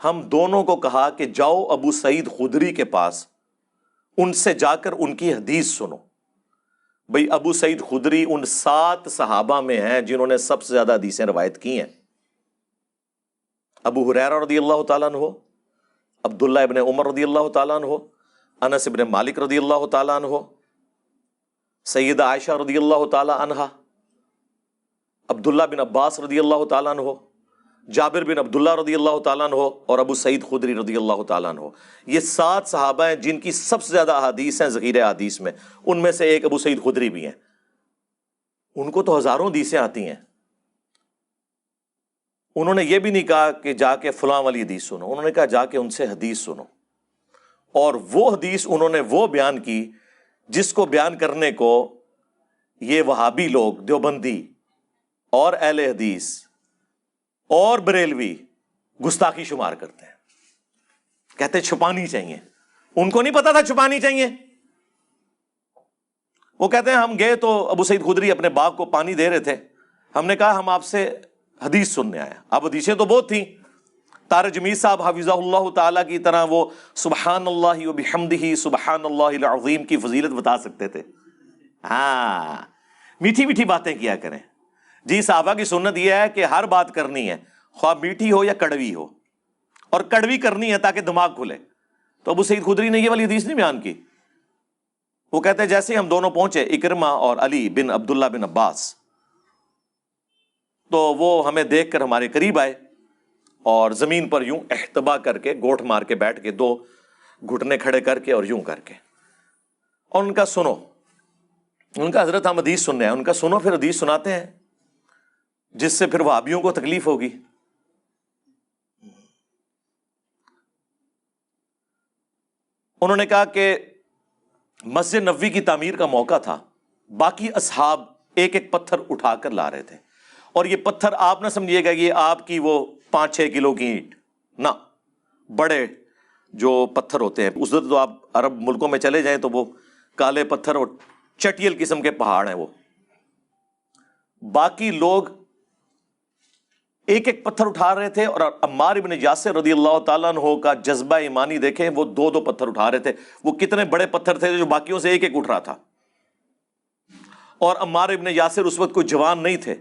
ہم دونوں کو کہا کہ جاؤ ابو سعید خدری کے پاس، ان سے جا کر ان کی حدیث سنو۔ بھئی ابو سعید خدری ان 7 صحابہ میں ہیں جنہوں نے سب سے زیادہ حدیثیں روایت کی ہیں۔ ابو ہریرہ رضی اللہ تعالیٰ عنہ، عبداللہ ابن عمر رضی اللہ تعالیٰ عنہ، انس ابن مالک رضی اللہ تعالیٰ عنہ، سیدہ عائشہ رضی اللہ تعالیٰ عنہا، عبداللہ بن عباس رضی اللہ تعالیٰ عنہ، جابر بن عبداللہ رضی اللہ تعالیٰ عنہ، اور ابو سعید خدری رضی اللہ تعالیٰ عنہ۔ یہ 7 صحابہ ہیں جن کی سب سے زیادہ احادیث ہیں ذخیرہ احادیث میں، ان میں سے ایک ابو سعید خدری بھی ہیں۔ ان کو تو ہزاروں حدیثیں آتی ہیں۔ انہوں نے یہ بھی نہیں کہا کہ جا کے فلاں والی حدیث سنو، انہوں نے کہا جا کے ان سے حدیث سنو، اور وہ حدیث انہوں نے وہ بیان کی جس کو بیان کرنے کو یہ وہابی لوگ، دیوبندی اور اہل حدیث اور بریلوی گستاخی شمار کرتے ہیں، کہتے ہیں چھپانی چاہیے۔ ان کو نہیں پتا تھا چھپانی چاہیے۔ وہ کہتے ہیں ہم گئے تو ابو سعید خدری اپنے باغ کو پانی دے رہے تھے، ہم نے کہا ہم آپ سے حدیث سننے آئے۔ اب حدیثیں تو بہت تھیں، طارق جمیل صاحب حفظہ اللہ تعالیٰ کی طرح وہ سبحان اللہ وبحمدہ سبحان اللہ العظیم کی فضیلت بتا سکتے تھے۔ ہاں، میٹھی میٹھی باتیں کیا کریں جی۔ صحابہ کی سنت یہ ہے کہ ہر بات کرنی ہے، خواہ میٹھی ہو یا کڑوی ہو، اور کڑوی کرنی ہے تاکہ دماغ کھلے۔ تو ابو سعید خدری نے یہ والی حدیث نہیں بیان کی۔ وہ کہتے ہیں جیسے ہم دونوں پہنچے، اکرمہ اور علی بن عبداللہ بن عباس، تو وہ ہمیں دیکھ کر ہمارے قریب آئے اور زمین پر یوں احتبا کر کے، گوٹھ مار کے بیٹھ کے، 2 گھٹنے کھڑے کر کے اور یوں کر کے، اور ان کا سنو، ان کا حضرت ہم حدیث سننے ہیں، ان کا سنو، پھر حدیث سناتے ہیں جس سے پھر وہابیوں کو تکلیف ہوگی۔ انہوں نے کہا کہ مسجد نبوی کی تعمیر کا موقع تھا، باقی اصحاب ایک ایک پتھر اٹھا کر لا رہے تھے، اور یہ پتھر آپ نہ سمجھیے گا یہ آپ کی وہ 5-6 کلو کی اینٹ، نہ، بڑے جو پتھر ہوتے ہیں، اس وقت تو آپ عرب ملکوں میں چلے جائیں تو وہ کالے پتھر اور چٹیل قسم کے پہاڑ ہیں وہ۔ باقی لوگ ایک ایک پتھر اٹھا رہے تھے، اور عمار ابن یاسر رضی اللہ تعالیٰ عنہ کا جذبہ ایمانی دیکھیں، وہ 2 پتھر اٹھا رہے تھے۔ وہ کتنے بڑے پتھر تھے جو باقیوں سے ایک ایک اٹھ رہا تھا، اور عمار ابن یاسر اس وقت کوئی جوان نہیں تھے،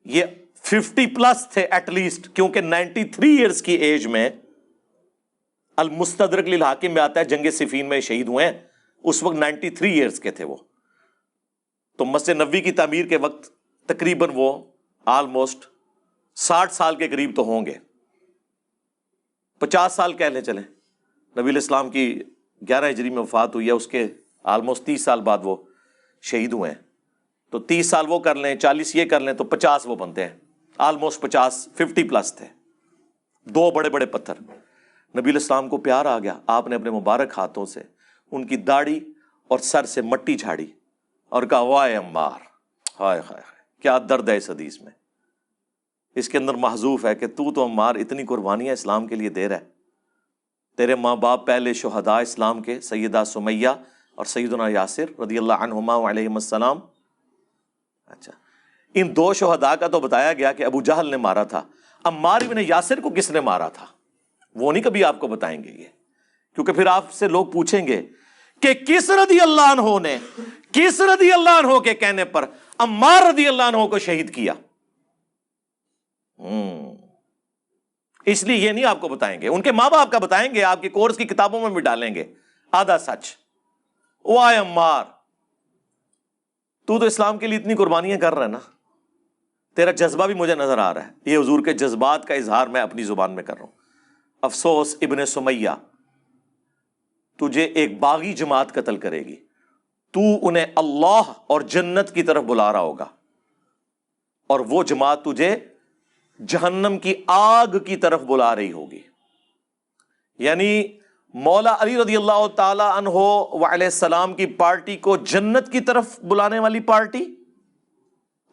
یہ 50+ تھے ایٹ لیسٹ، کیونکہ 93 ایئرز کی ایج میں المستدرک للحاکم میں آتا ہے جنگ صفین میں شہید ہوئے ہیں، اس وقت 93 ایئرز کے تھے وہ۔ تو مسجد نبوی کی تعمیر کے وقت تقریباً وہ آلموسٹ 60 سال کے قریب تو ہوں گے، 50 سال کہہ لیں چلیں۔ نبی علیہ السلام کی 11 ہجری میں وفات ہوئی ہے، اس کے آلموسٹ 30 سال بعد وہ شہید ہوئے ہیں، تو 30 سال وہ کر لیں، 40 یہ کر لیں، تو 50 وہ بنتے ہیں، آلموسٹ 50+ تھے، 2 بڑے بڑے پتھر۔ نبی علیہ السلام کو پیار آ گیا، آپ نے اپنے مبارک ہاتھوں سے ان کی داڑھی اور سر سے مٹی جھاڑی اور کہا وائے عمار، ہائے ہائے ہائے، کیا درد ہے اس حدیث میں، اس کے اندر محذوف ہے کہ تو عمار اتنی قربانیاں اسلام کے لیے دے رہا ہے، تیرے ماں باپ پہلے شہداء اسلام کے سیدہ سمیہ اور سیدنا یاسر رضی اللہ عنہما علیہم السلام۔ اچھا، ان 2 شہداء کا تو بتایا گیا کہ ابو جہل نے مارا تھا، عمار ابن یاسر کو کس نے مارا تھا وہ نہیں کبھی آپ کو بتائیں گے یہ، کیونکہ پھر آپ سے لوگ پوچھیں گے کہ کس رضی اللہ عنہ نے، کس رضی اللہ عنہ کے کہنے پر عمار رضی اللہ عنہ کو شہید کیا۔ اس لیے یہ نہیں آپ کو بتائیں گے، ان کے ماں باپ کا بتائیں گے، آپ کے کورس کی کتابوں میں بھی ڈالیں گے آدھا سچ۔ وائے عمار، تو اسلام کے لیے اتنی قربانیاں کر رہا ہے نا، تیرا جذبہ بھی مجھے نظر آ رہا ہے، یہ حضور کے جذبات کا اظہار میں اپنی زبان میں کر رہا ہوں۔ افسوس ابن سمیہ، تجھے ایک باغی جماعت قتل کرے گی، تو انہیں اللہ اور جنت کی طرف بلا رہا ہوگا، اور وہ جماعت تجھے جہنم کی آگ کی طرف بلا رہی ہوگی۔ یعنی مولا علی رضی اللہ تعالی عنہ وعلیہ السلام کی پارٹی کو جنت کی طرف بلانے والی پارٹی،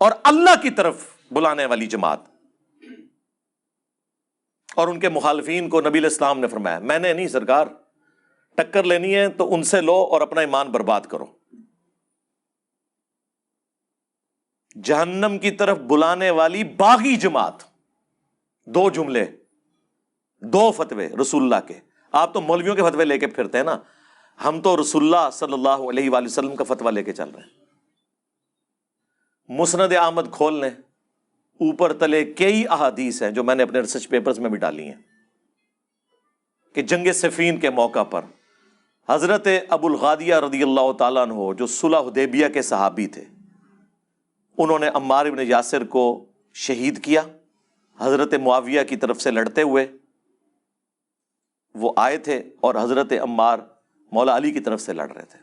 اور اللہ کی طرف بلانے والی جماعت، اور ان کے مخالفین کو نبی علیہ السلام نے فرمایا میں نے نہیں سرکار، ٹکر لینی ہے تو ان سے لو اور اپنا ایمان برباد کرو۔ جہنم کی طرف بلانے والی باغی جماعت، دو جملے، دو فتوے رسول اللہ کے۔ آپ تو مولویوں کے فتوے لے کے پھرتے ہیں نا، ہم تو رسول اللہ صلی اللہ علیہ وآلہ وسلم کا فتویٰ لے کے چل رہے ہیں۔ مسند احمد کھول لیں، اوپر تلے کئی احادیث ہیں جو میں نے اپنے ریسرچ پیپرز میں بھی ڈالی ہیں کہ جنگ صفین کے موقع پر حضرت ابو الغادیہ رضی اللہ تعالیٰ عنہ جو صلح حدیبیہ کے صحابی تھے، انہوں نے عمار بن یاسر کو شہید کیا حضرت معاویہ کی طرف سے لڑتے ہوئے۔ وہ آئے تھے اور حضرت عمار مولا علی کی طرف سے لڑ رہے تھے۔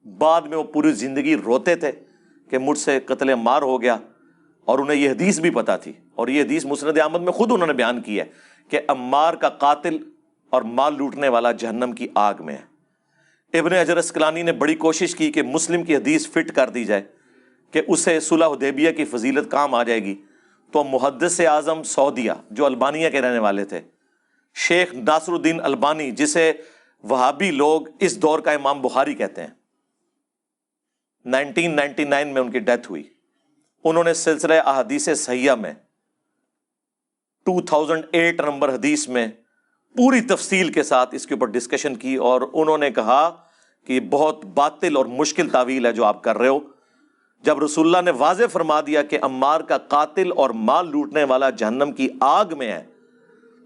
بعد میں وہ پوری زندگی روتے تھے کہ مجھ سے قتل عمار ہو گیا، اور انہیں یہ حدیث بھی پتا تھی، اور یہ حدیث مسند احمد میں خود انہوں نے بیان کی ہے کہ عمار کا قاتل اور مال لوٹنے والا جہنم کی آگ میں ہے۔ ابن حجر اسقلانی نے بڑی کوشش کی کہ مسلم کی حدیث فٹ کر دی جائے کہ اسے صلح حدیبیہ کی فضیلت کام آ جائے گی، تو محدث اعظم سعودیہ جو البانیہ کے رہنے والے تھے، شیخ ناصر الدین البانی، جسے وہابی لوگ اس دور کا امام بخاری کہتے ہیں، 1999 میں ان کی ڈیتھ ہوئی۔ انہوں نے سلسلہ احادیث صحیحہ میں 2008 نمبر حدیث میں پوری تفصیل کے ساتھ اس کے اوپر ڈسکشن کی، اور انہوں نے کہا کہ یہ بہت باطل اور مشکل تعویل ہے جو آپ کر رہے ہو۔ جب رسول اللہ نے واضح فرما دیا کہ عمار کا قاتل اور مال لوٹنے والا جہنم کی آگ میں ہے،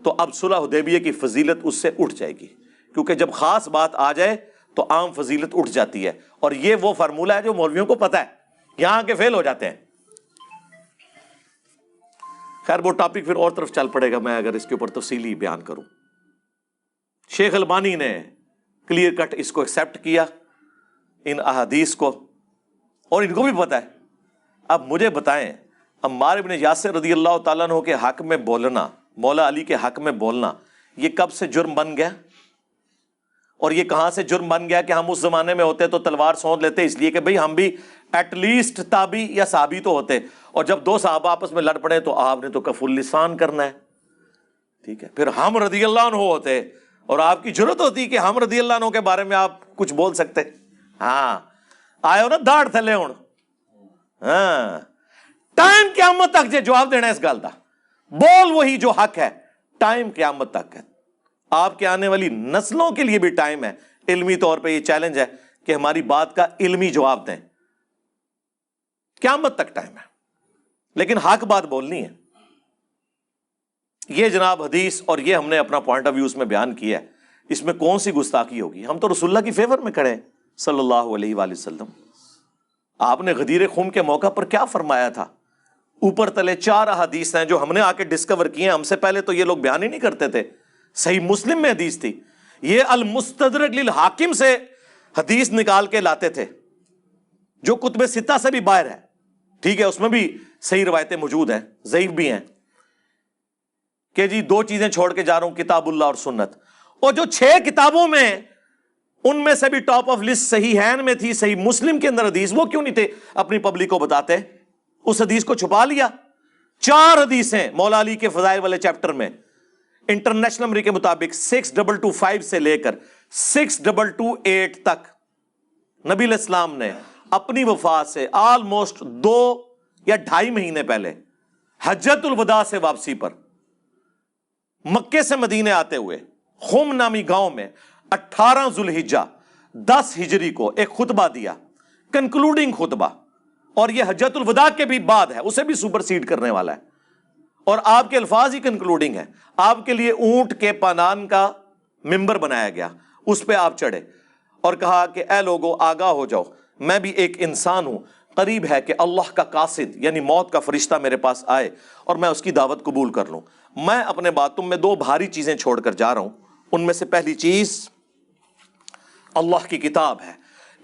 تو اب صلح حدیبیہ کی فضیلت اس سے اٹھ جائے گی، کیونکہ جب خاص بات آ جائے تو عام فضیلت اٹھ جاتی ہے، اور یہ وہ فارمولہ ہے جو مولویوں کو پتہ ہے، یہاں کے فیل ہو جاتے ہیں۔ خیر وہ ٹاپک پھر اور طرف چل پڑے گا میں اگر اس کے اوپر تفصیلی بیان کروں۔ شیخ البانی نے کلیئر کٹ اس کو ایکسیپٹ کیا، ان احادیث کو، اور ان کو بھی پتہ ہے۔ اب مجھے بتائیں، عمار بن یاسر رضی اللہ تعالیٰ عنہ کے حق میں بولنا، مولا علی کے حق میں بولنا، یہ کب سے جرم بن گیا؟ اور یہ کہاں سے جرم بن گیا کہ ہم اس زمانے میں ہوتے تو تلوار سونت لیتے، اس لیے کہ بھئی ہم بھی ایٹ لیسٹ تابی یا صحابی تو ہوتے، اور جب دو صحابہ آپس میں لڑ پڑے تو آپ نے تو کف اللسان کرنا ہے، ٹھیک ہے، پھر ہم رضی اللہ عنہ ہوتے اور آپ کی جرت ہوتی کہ ہم رضی اللہ عنہ کے بارے میں آپ کچھ بول سکتے۔ ہاں آئے ہو نا داڑھ تھلے ہوں، ہاں ٹائم قیامت تک جے جواب دینا اس گل دا، بول وہی جو حق ہے، ٹائم قیامت تک ہے۔ آپ کے آنے والی نسلوں کے لیے بھی ٹائم ہے، علمی طور پہ یہ چیلنج ہے کہ ہماری بات کا علمی جواب دیں، قیامت تک ٹائم ہے، لیکن حق بات بولنی ہے۔ یہ جناب حدیث اور یہ ہم نے اپنا پوائنٹ آف ویو اس میں بیان کیا ہے، اس میں کون سی گستاخی ہوگی؟ ہم تو رسول اللہ کی فیور میں کھڑے ہیں صلی اللہ علیہ وآلہ وسلم۔ آپ نے غدیر خم کے موقع پر کیا فرمایا تھا؟ اوپر تلے 4 احادیث ہیں جو ہم نے آ کے ڈسکور کی ہیں، ہم سے پہلے تو یہ لوگ بیان ہی نہیں کرتے تھے۔ صحیح مسلم میں حدیث تھی، یہ المستدرک للحاکم سے حدیث نکال کے لاتے تھے جو کتب ستہ سے بھی باہر ہے، ٹھیک ہے، اس میں بھی صحیح روایتیں موجود ہیں، ضعیف بھی ہیں، کہ جی 2 چیزیں چھوڑ کے جا رہا ہوں، کتاب اللہ اور سنت، اور جو 6 کتابوں میں ان میں سے بھی ٹاپ آف لسٹ صحیحین میں تھی، صحیح مسلم کے اندر حدیث، وہ کیوں نہیں تھے اپنی پبلک کو بتاتے؟ اس حدیث کو چھپا لیا۔ 4 حدیثیں مولا علی کے فضائل والے چیپٹر میں، انٹرنیشنل نمبر کے مطابق 6225 سے لے کر 6228 تک نبی علیہ السلام نے اپنی وفات سے آلموسٹ 2 یا 2.5 مہینے پہلے حجۃ الوداع سے واپسی پر مکے سے مدینے آتے ہوئے خم نامی گاؤں میں 18 ذوالحجہ 10 ہجری کو ایک خطبہ دیا، کنکلوڈنگ خطبہ، اور یہ حجۃ الوداع کے بھی بعد ہے، اسے بھی سپر سیڈ کرنے والا ہے، اور آپ کے الفاظ ہی کنکلوڈنگ ہے۔ آپ کے لیے اونٹ کے پانان کا ممبر بنایا گیا، اس پہ آپ چڑھے اور کہا کہ اے لوگو آگاہ ہو جاؤ، میں بھی ایک انسان ہوں، قریب ہے کہ اللہ کا قاصد یعنی موت کا فرشتہ میرے پاس آئے اور میں اس کی دعوت قبول کر لوں. میں اپنے بعد تم میں 2 بھاری چیزیں چھوڑ کر جا رہا ہوں. ان میں سے پہلی چیز اللہ کی کتاب ہے،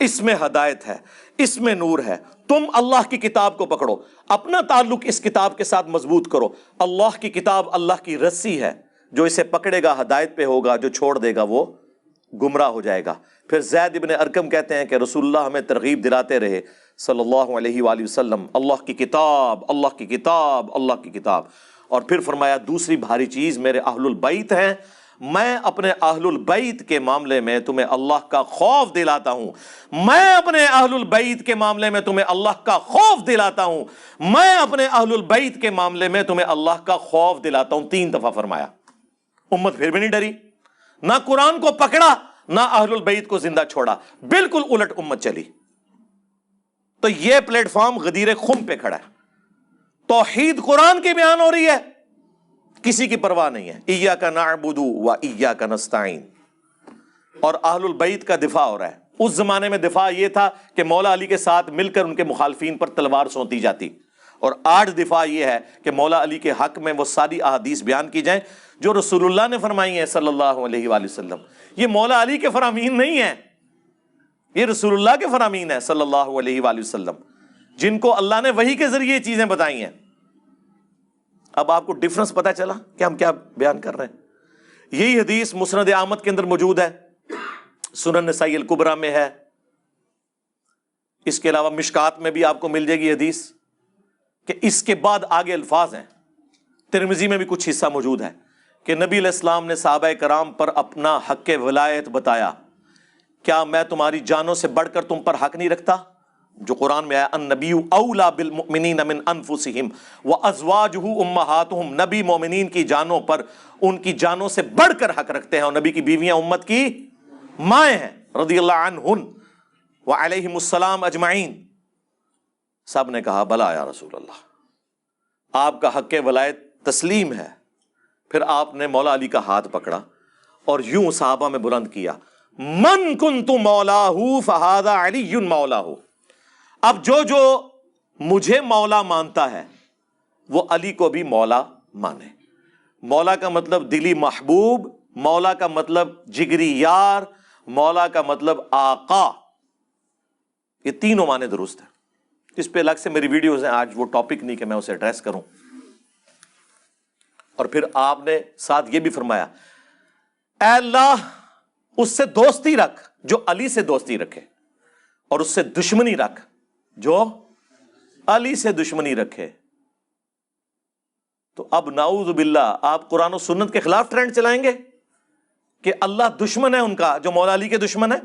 اس میں ہدایت ہے، اس میں نور ہے. تم اللہ کی کتاب کو پکڑو، اپنا تعلق اس کتاب کے ساتھ مضبوط کرو. اللہ کی کتاب اللہ کی رسی ہے، جو اسے پکڑے گا ہدایت پہ ہوگا، جو چھوڑ دے گا وہ گمراہ ہو جائے گا. پھر زید ابن ارقم کہتے ہیں کہ رسول اللہ ہمیں ترغیب دلاتے رہے صلی اللہ علیہ وآلہ وسلم، اللہ کی کتاب، اللہ کی کتاب، اللہ کی کتاب. اور پھر فرمایا دوسری بھاری چیز میرے اہل البیت ہیں، میں اپنے اہل البیت کے معاملے میں تمہیں اللہ کا خوف دلاتا ہوں. میں اپنے اہل البیت کے معاملے میں تمہیں اللہ کا خوف دلاتا ہوں. میں اپنے اہل البیت کے معاملے میں تمہیں اللہ کا خوف دلاتا ہوں. 3 دفعہ فرمایا. امت پھر بھی نہیں ڈری، نہ قرآن کو پکڑا نہ اہل البیت کو زندہ چھوڑا، بالکل الٹ امت چلی. تو یہ پلیٹ فارم غدیر خم پہ کھڑا ہے. توحید قرآن کی بیان ہو رہی ہے، کسی کی پرواہ نہیں ہے. ایاک نعبد و ایاک نستعین. اور اہل البیت کا دفاع ہو رہا ہے. اس زمانے میں دفاع یہ تھا کہ مولا علی کے ساتھ مل کر ان کے مخالفین پر تلوار سونتی جاتی، اور آج دفاع یہ ہے کہ مولا علی کے حق میں وہ ساری احادیث بیان کی جائیں جو رسول اللہ نے فرمائی ہیں صلی اللہ علیہ وآلہ وسلم. یہ مولا علی کے فرامین نہیں ہیں، یہ رسول اللہ کے فرامین ہیں صلی اللہ علیہ وآلہ وسلم، جن کو اللہ نے وحی کے ذریعے چیزیں بتائی ہیں. اب آپ کو ڈفرنس پتا چلا کہ ہم کیا بیان کر رہے ہیں. یہی حدیث مسند احمد کے اندر موجود ہے، سنن نسائی الکبریٰ میں ہے، اس کے علاوہ مشکات میں بھی آپ کو مل جائے گی حدیث. کہ اس کے بعد آگے الفاظ ہیں. ترمذی میں بھی کچھ حصہ موجود ہے کہ نبی علیہ السلام نے صحابہ کرام پر اپنا حق ولایت بتایا. کیا میں تمہاری جانوں سے بڑھ کر تم پر حق نہیں رکھتا؟ جو قرآن میں آیا النبی اولا بالمؤمنین من انفسہم وازواجہ امہاتہم. نبی مومنین کی جانوں پر ان کی جانوں سے بڑھ کر حق رکھتے ہیں، اور نبی کی بیویاں امت کی مائیں ہیں رضی اللہ عنہن وعلیہم السلام اجمعین. سب نے کہا بلا یا رسول اللہ، آپ کا حق ولایت تسلیم ہے. پھر آپ نے مولا علی کا ہاتھ پکڑا اور یوں صحابہ میں بلند کیا، من کنت مولاہ فہذا علی مولاہ. اب جو مجھے مولا مانتا ہے وہ علی کو بھی مولا مانے. مولا کا مطلب دلی محبوب، مولا کا مطلب جگری یار، مولا کا مطلب آقا. یہ تینوں معنی درست ہیں. اس پہ الگ سے میری ویڈیوز ہیں، آج وہ ٹاپک نہیں کہ میں اسے ایڈریس کروں. اور پھر آپ نے ساتھ یہ بھی فرمایا اے اللہ اس سے دوستی رکھ جو علی سے دوستی رکھے، اور اس سے دشمنی رکھ جو علی سے دشمنی رکھے. تو اب نعوذ باللہ آپ قرآن و سنت کے خلاف ٹرینڈ چلائیں گے کہ اللہ دشمن ہے ان کا جو مولا علی کے دشمن ہے.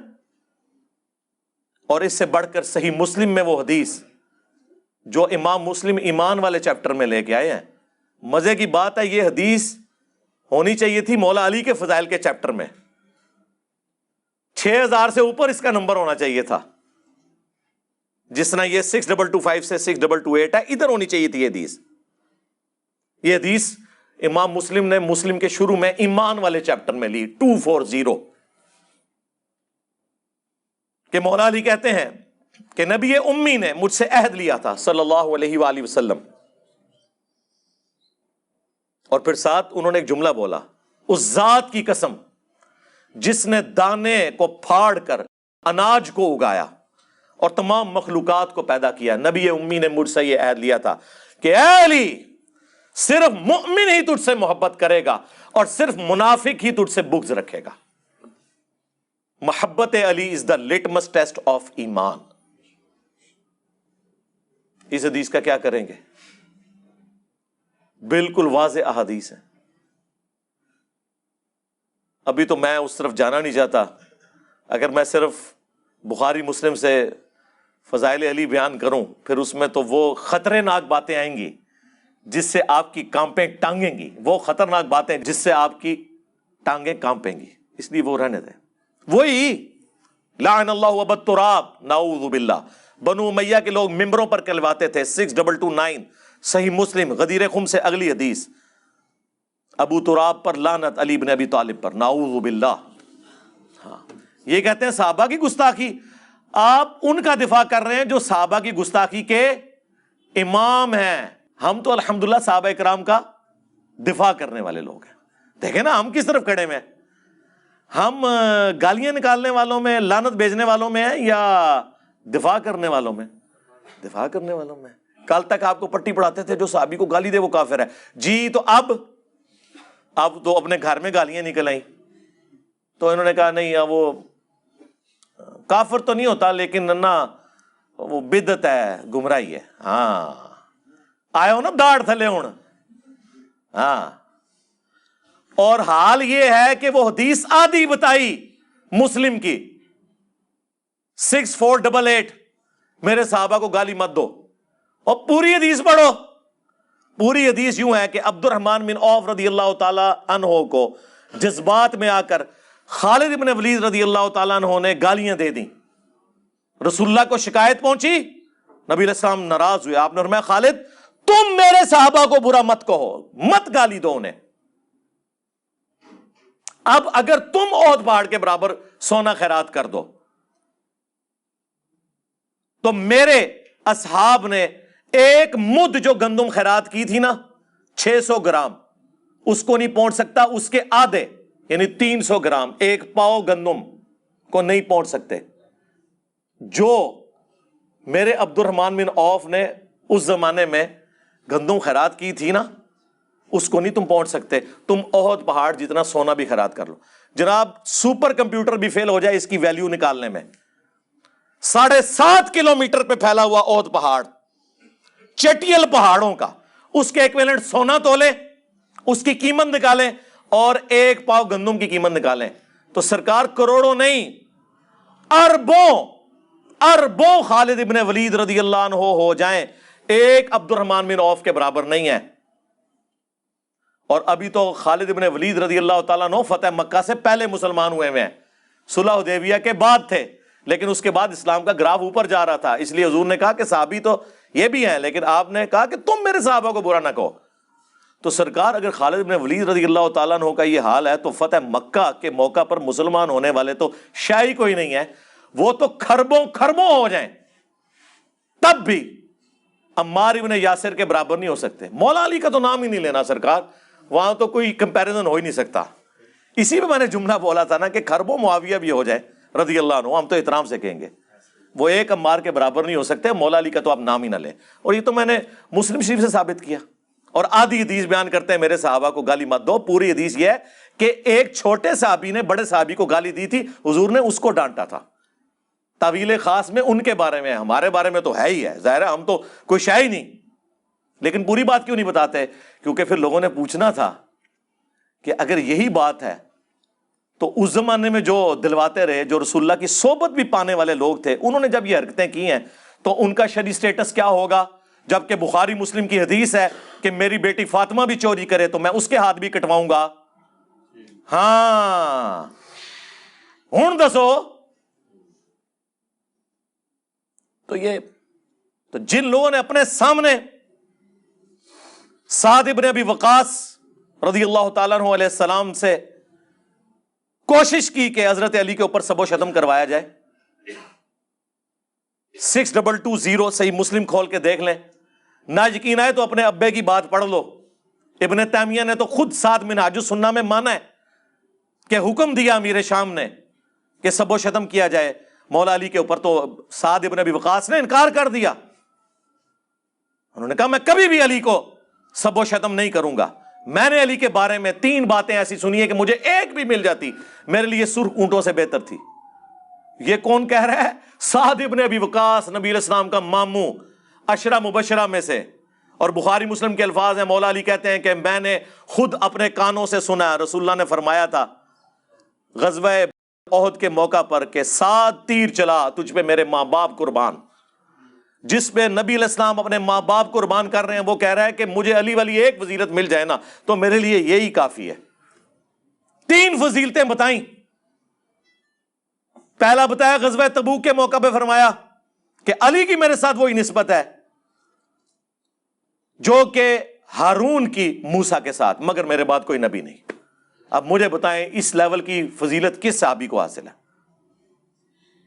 اور اس سے بڑھ کر صحیح مسلم میں وہ حدیث جو امام مسلم ایمان والے چیپٹر میں لے کے آئے ہیں. مزے کی بات ہے، یہ حدیث ہونی چاہیے تھی مولا علی کے فضائل کے چیپٹر میں. 6000 سے اوپر اس کا نمبر ہونا چاہیے تھا. جس طرح یہ 6225 سے 6228 ہے، ادھر ہونی چاہیے تھی یہ حدیث. یہ حدیث امام مسلم نے مسلم کے شروع میں ایمان والے چیپٹر میں لی 240 کہ مولا علی کہتے ہیں کہ نبی امی نے مجھ سے عہد لیا تھا صلی اللہ علیہ وآلہ وسلم. اور پھر ساتھ انہوں نے ایک جملہ بولا، اس ذات کی قسم جس نے دانے کو پھاڑ کر اناج کو اگایا اور تمام مخلوقات کو پیدا کیا. نبی امی نے مجھ سے یہ عہد لیا تھا کہ اے علی صرف مؤمن ہی تجھ سے محبت کرے گا اور صرف منافق ہی تجھ سے بغض رکھے گا. محبت علی از دا لٹمس ٹیسٹ آف ایمان. اس حدیث کا کیا کریں گے؟ بالکل واضح احادیث ہیں. ابھی تو میں اس طرف جانا نہیں چاہتا. اگر میں صرف بخاری مسلم سے فضائل علی بیان کروں پھر اس میں تو وہ خطرناک باتیں آئیں گی جس سے آپ کی کانپیں ٹانگیں گی، وہ خطرناک باتیں جس سے آپ کی ٹانگیں کانپیں گی. اس لیے وہ رہنے دیں. وہی لعن اللہ ابا التراب، نعوذ باللہ. بنو امیہ کے لوگ ممبروں پر کہلواتے تھے. 6229 صحیح مسلم غدیر خم سے اگلی حدیث، ابو تراب پر لعنت، علی بن ابی طالب پر، نعوذ باللہ. ہاں یہ کہتے ہیں صحابہ کی گستاخی. آپ ان کا دفاع کر رہے ہیں جو صحابہ کی گستاخی کے امام ہیں. ہم تو الحمدللہ صحابہ کرام کا دفاع کرنے والے لوگ ہیں. دیکھیں نا ہم کس طرف کھڑے میں ہیں. ہم گالیاں نکالنے والوں میں, لعنت بھیجنے والوں میں ہیں, یا دفاع کرنے والوں میں؟ دفاع کرنے والوں میں. کل تک آپ کو پٹی پڑھاتے تھے جو صحابی کو گالی دے وہ کافر ہے جی, تو اب تو اپنے گھر میں گالیاں نکل آئیں, تو انہوں نے کہا نہیں وہ کافر تو نہیں ہوتا لیکن نا وہ بدعت ہے, گمراہی ہے. ہاں آئے ہو نا داڑھ تھلے ہوں. ہاں, اور حال یہ ہے کہ وہ حدیث آدھی بتائی مسلم کی 6488, میرے صحابہ کو گالی مت دو, اور پوری حدیث پڑھو. پوری حدیث یوں ہے کہ عبد الرحمن بن عوف رضی اللہ تعالی عنہ کو جذبات میں آ کر خالد بن ولید رضی اللہ تعالیٰ عنہ نے گالیاں دے دیں. رسول اللہ کو شکایت پہنچی, نبی علیہ السلام ناراض ہوئے. آپ نے فرمایا خالد تم میرے صحابہ کو برا مت کہو, مت گالی دو انہیں. اب اگر تم احد پہاڑ کے برابر سونا خیرات کر دو تو میرے اصحاب نے ایک مد جو گندم خیرات کی تھی نا 600 گرام, اس کو نہیں پہنچ سکتا. اس کے آدھے یعنی 300 گرام, ایک پاؤ گندم کو نہیں پہنچ سکتے. جو میرے عبد الرحمن بن عوف نے اس زمانے میں گندم خیرات کی تھی نا, اس کو نہیں تم پہنچ سکتے. تم احد پہاڑ جتنا سونا بھی خیرات کر لو. جناب سپر کمپیوٹر بھی فیل ہو جائے اس کی ویلیو نکالنے میں. 7.5 کلومیٹر پہ پھیلا ہوا احد پہاڑ, چٹیل پہاڑوں کا, اس کے ایکویلنٹ سونا تولے, اس کی قیمت نکالیں, اور ایک پاؤ گندم کی قیمت نکالیں, تو سرکار کروڑوں نہیں اربوں خالد ابن ولید رضی اللہ عنہ ہو جائیں, ایک عبد الرحمن بن عوف کے برابر نہیں ہے. اور ابھی تو خالد ابن ولید رضی اللہ تعالیٰ عنہ فتح مکہ سے پہلے مسلمان ہوئے ہیں, صلح حدیبیہ کے بعد تھے, لیکن اس کے بعد اسلام کا گراف اوپر جا رہا تھا. اس لیے حضور نے کہا کہ صحابی تو یہ بھی ہیں, لیکن آپ نے کہا کہ تم میرے صحابہ کو برا نہ کہو. تو سرکار اگر خالد بن ولید رضی اللہ تعالیٰ عنہ کا یہ حال ہے تو فتح مکہ کے موقع پر مسلمان ہونے والے تو شاہی کوئی نہیں ہے, وہ تو کھربوں ہو جائیں تب بھی عمار ابن یاسر کے برابر نہیں ہو سکتے. مولا علی کا تو نام ہی نہیں لینا سرکار, وہاں تو کوئی کمپیریزن ہو ہی نہیں سکتا. اسی میں نے جملہ بولا تھا نا کہ کھربوں معاویہ بھی ہو جائے رضی اللہ عنہ, ہم تو احترام سے کہیں گے, وہ ایک عمار کے برابر نہیں ہو سکتے. مولا علی کا تو آپ نام ہی نہ لیں. اور یہ تو میں نے مسلم شریف سے ثابت کیا. اور آدھی حدیث بیان کرتے ہیں میرے صحابہ کو گالی مت دو. پوری حدیث یہ ہے کہ ایک چھوٹے صحابی نے بڑے صحابی کو گالی دی تھی, حضور نے اس کو ڈانٹا تھا. تعویل خاص میں ان کے بارے میں, ہمارے بارے میں تو ہے ہی ہے, ظاہر ہے ہم تو کوئی شے ہی نہیں. لیکن پوری بات کیوں نہیں بتاتے؟ کیونکہ پھر لوگوں نے پوچھنا تھا کہ اگر یہی بات ہے تو اس زمانے میں جو دلواتے رہے, جو رسول اللہ کی صحبت بھی پانے والے لوگ تھے, انہوں نے جب یہ حرکتیں کی ہیں تو ان کا شرعی سٹیٹس کیا ہوگا؟ جبکہ بخاری مسلم کی حدیث ہے کہ میری بیٹی فاطمہ بھی چوری کرے تو میں اس کے ہاتھ بھی کٹواؤں گا. ہاں ہوں دسو. تو جن لوگوں نے اپنے سامنے سعد ابن ابی وقاص رضی اللہ تعالیٰ عنہ علیہ السلام سے کوشش کی کہ حضرت علی کے اوپر سب و شتم کروایا جائے, 6220 صحیح مسلم کھول کے دیکھ لیں. نہ یقین آئے تو اپنے ابے کی بات پڑھ لو. ابن تیمیہ نے تو خود ساتھ منہاج السنہ میں مانا ہے کہ حکم دیا امیر شام نے کہ سب و شتم کیا جائے مولا علی کے اوپر, تو سعد ابن ابی وقاص نے انکار کر دیا. انہوں نے کہا میں کبھی بھی علی کو سب و شتم نہیں کروں گا. میں نے علی کے بارے میں 3 باتیں ایسی سنی ہے کہ مجھے ایک بھی مل جاتی میرے لیے سرخ اونٹوں سے بہتر تھی. یہ کون کہہ رہا ہے؟ سعد ابن ابی وقاص, نبی علیہ السلام کا ماموں, عشرہ مبشرہ میں سے. اور بخاری مسلم کے الفاظ ہیں, مولا علی کہتے ہیں کہ میں نے خود اپنے کانوں سے سنا, رسول اللہ نے فرمایا تھا غزوہ احد کے موقع پر کہ 7 تیر چلا تجھ پہ میرے ماں باپ قربان. جس پہ نبی علیہ السلام اپنے ماں باپ قربان کر رہے ہیں وہ کہہ رہا ہے کہ مجھے علی والی ایک فضیلت مل جائے نا تو میرے لیے یہی کافی ہے. 3 فضیلتیں بتائیں. پہلا بتایا غزوہ تبوک کے موقع پہ فرمایا کہ علی کی میرے ساتھ وہی نسبت ہے جو کہ ہارون کی موسیٰ کے ساتھ, مگر میرے بعد کوئی نبی نہیں. اب مجھے بتائیں اس لیول کی فضیلت کس صحابی کو حاصل ہے؟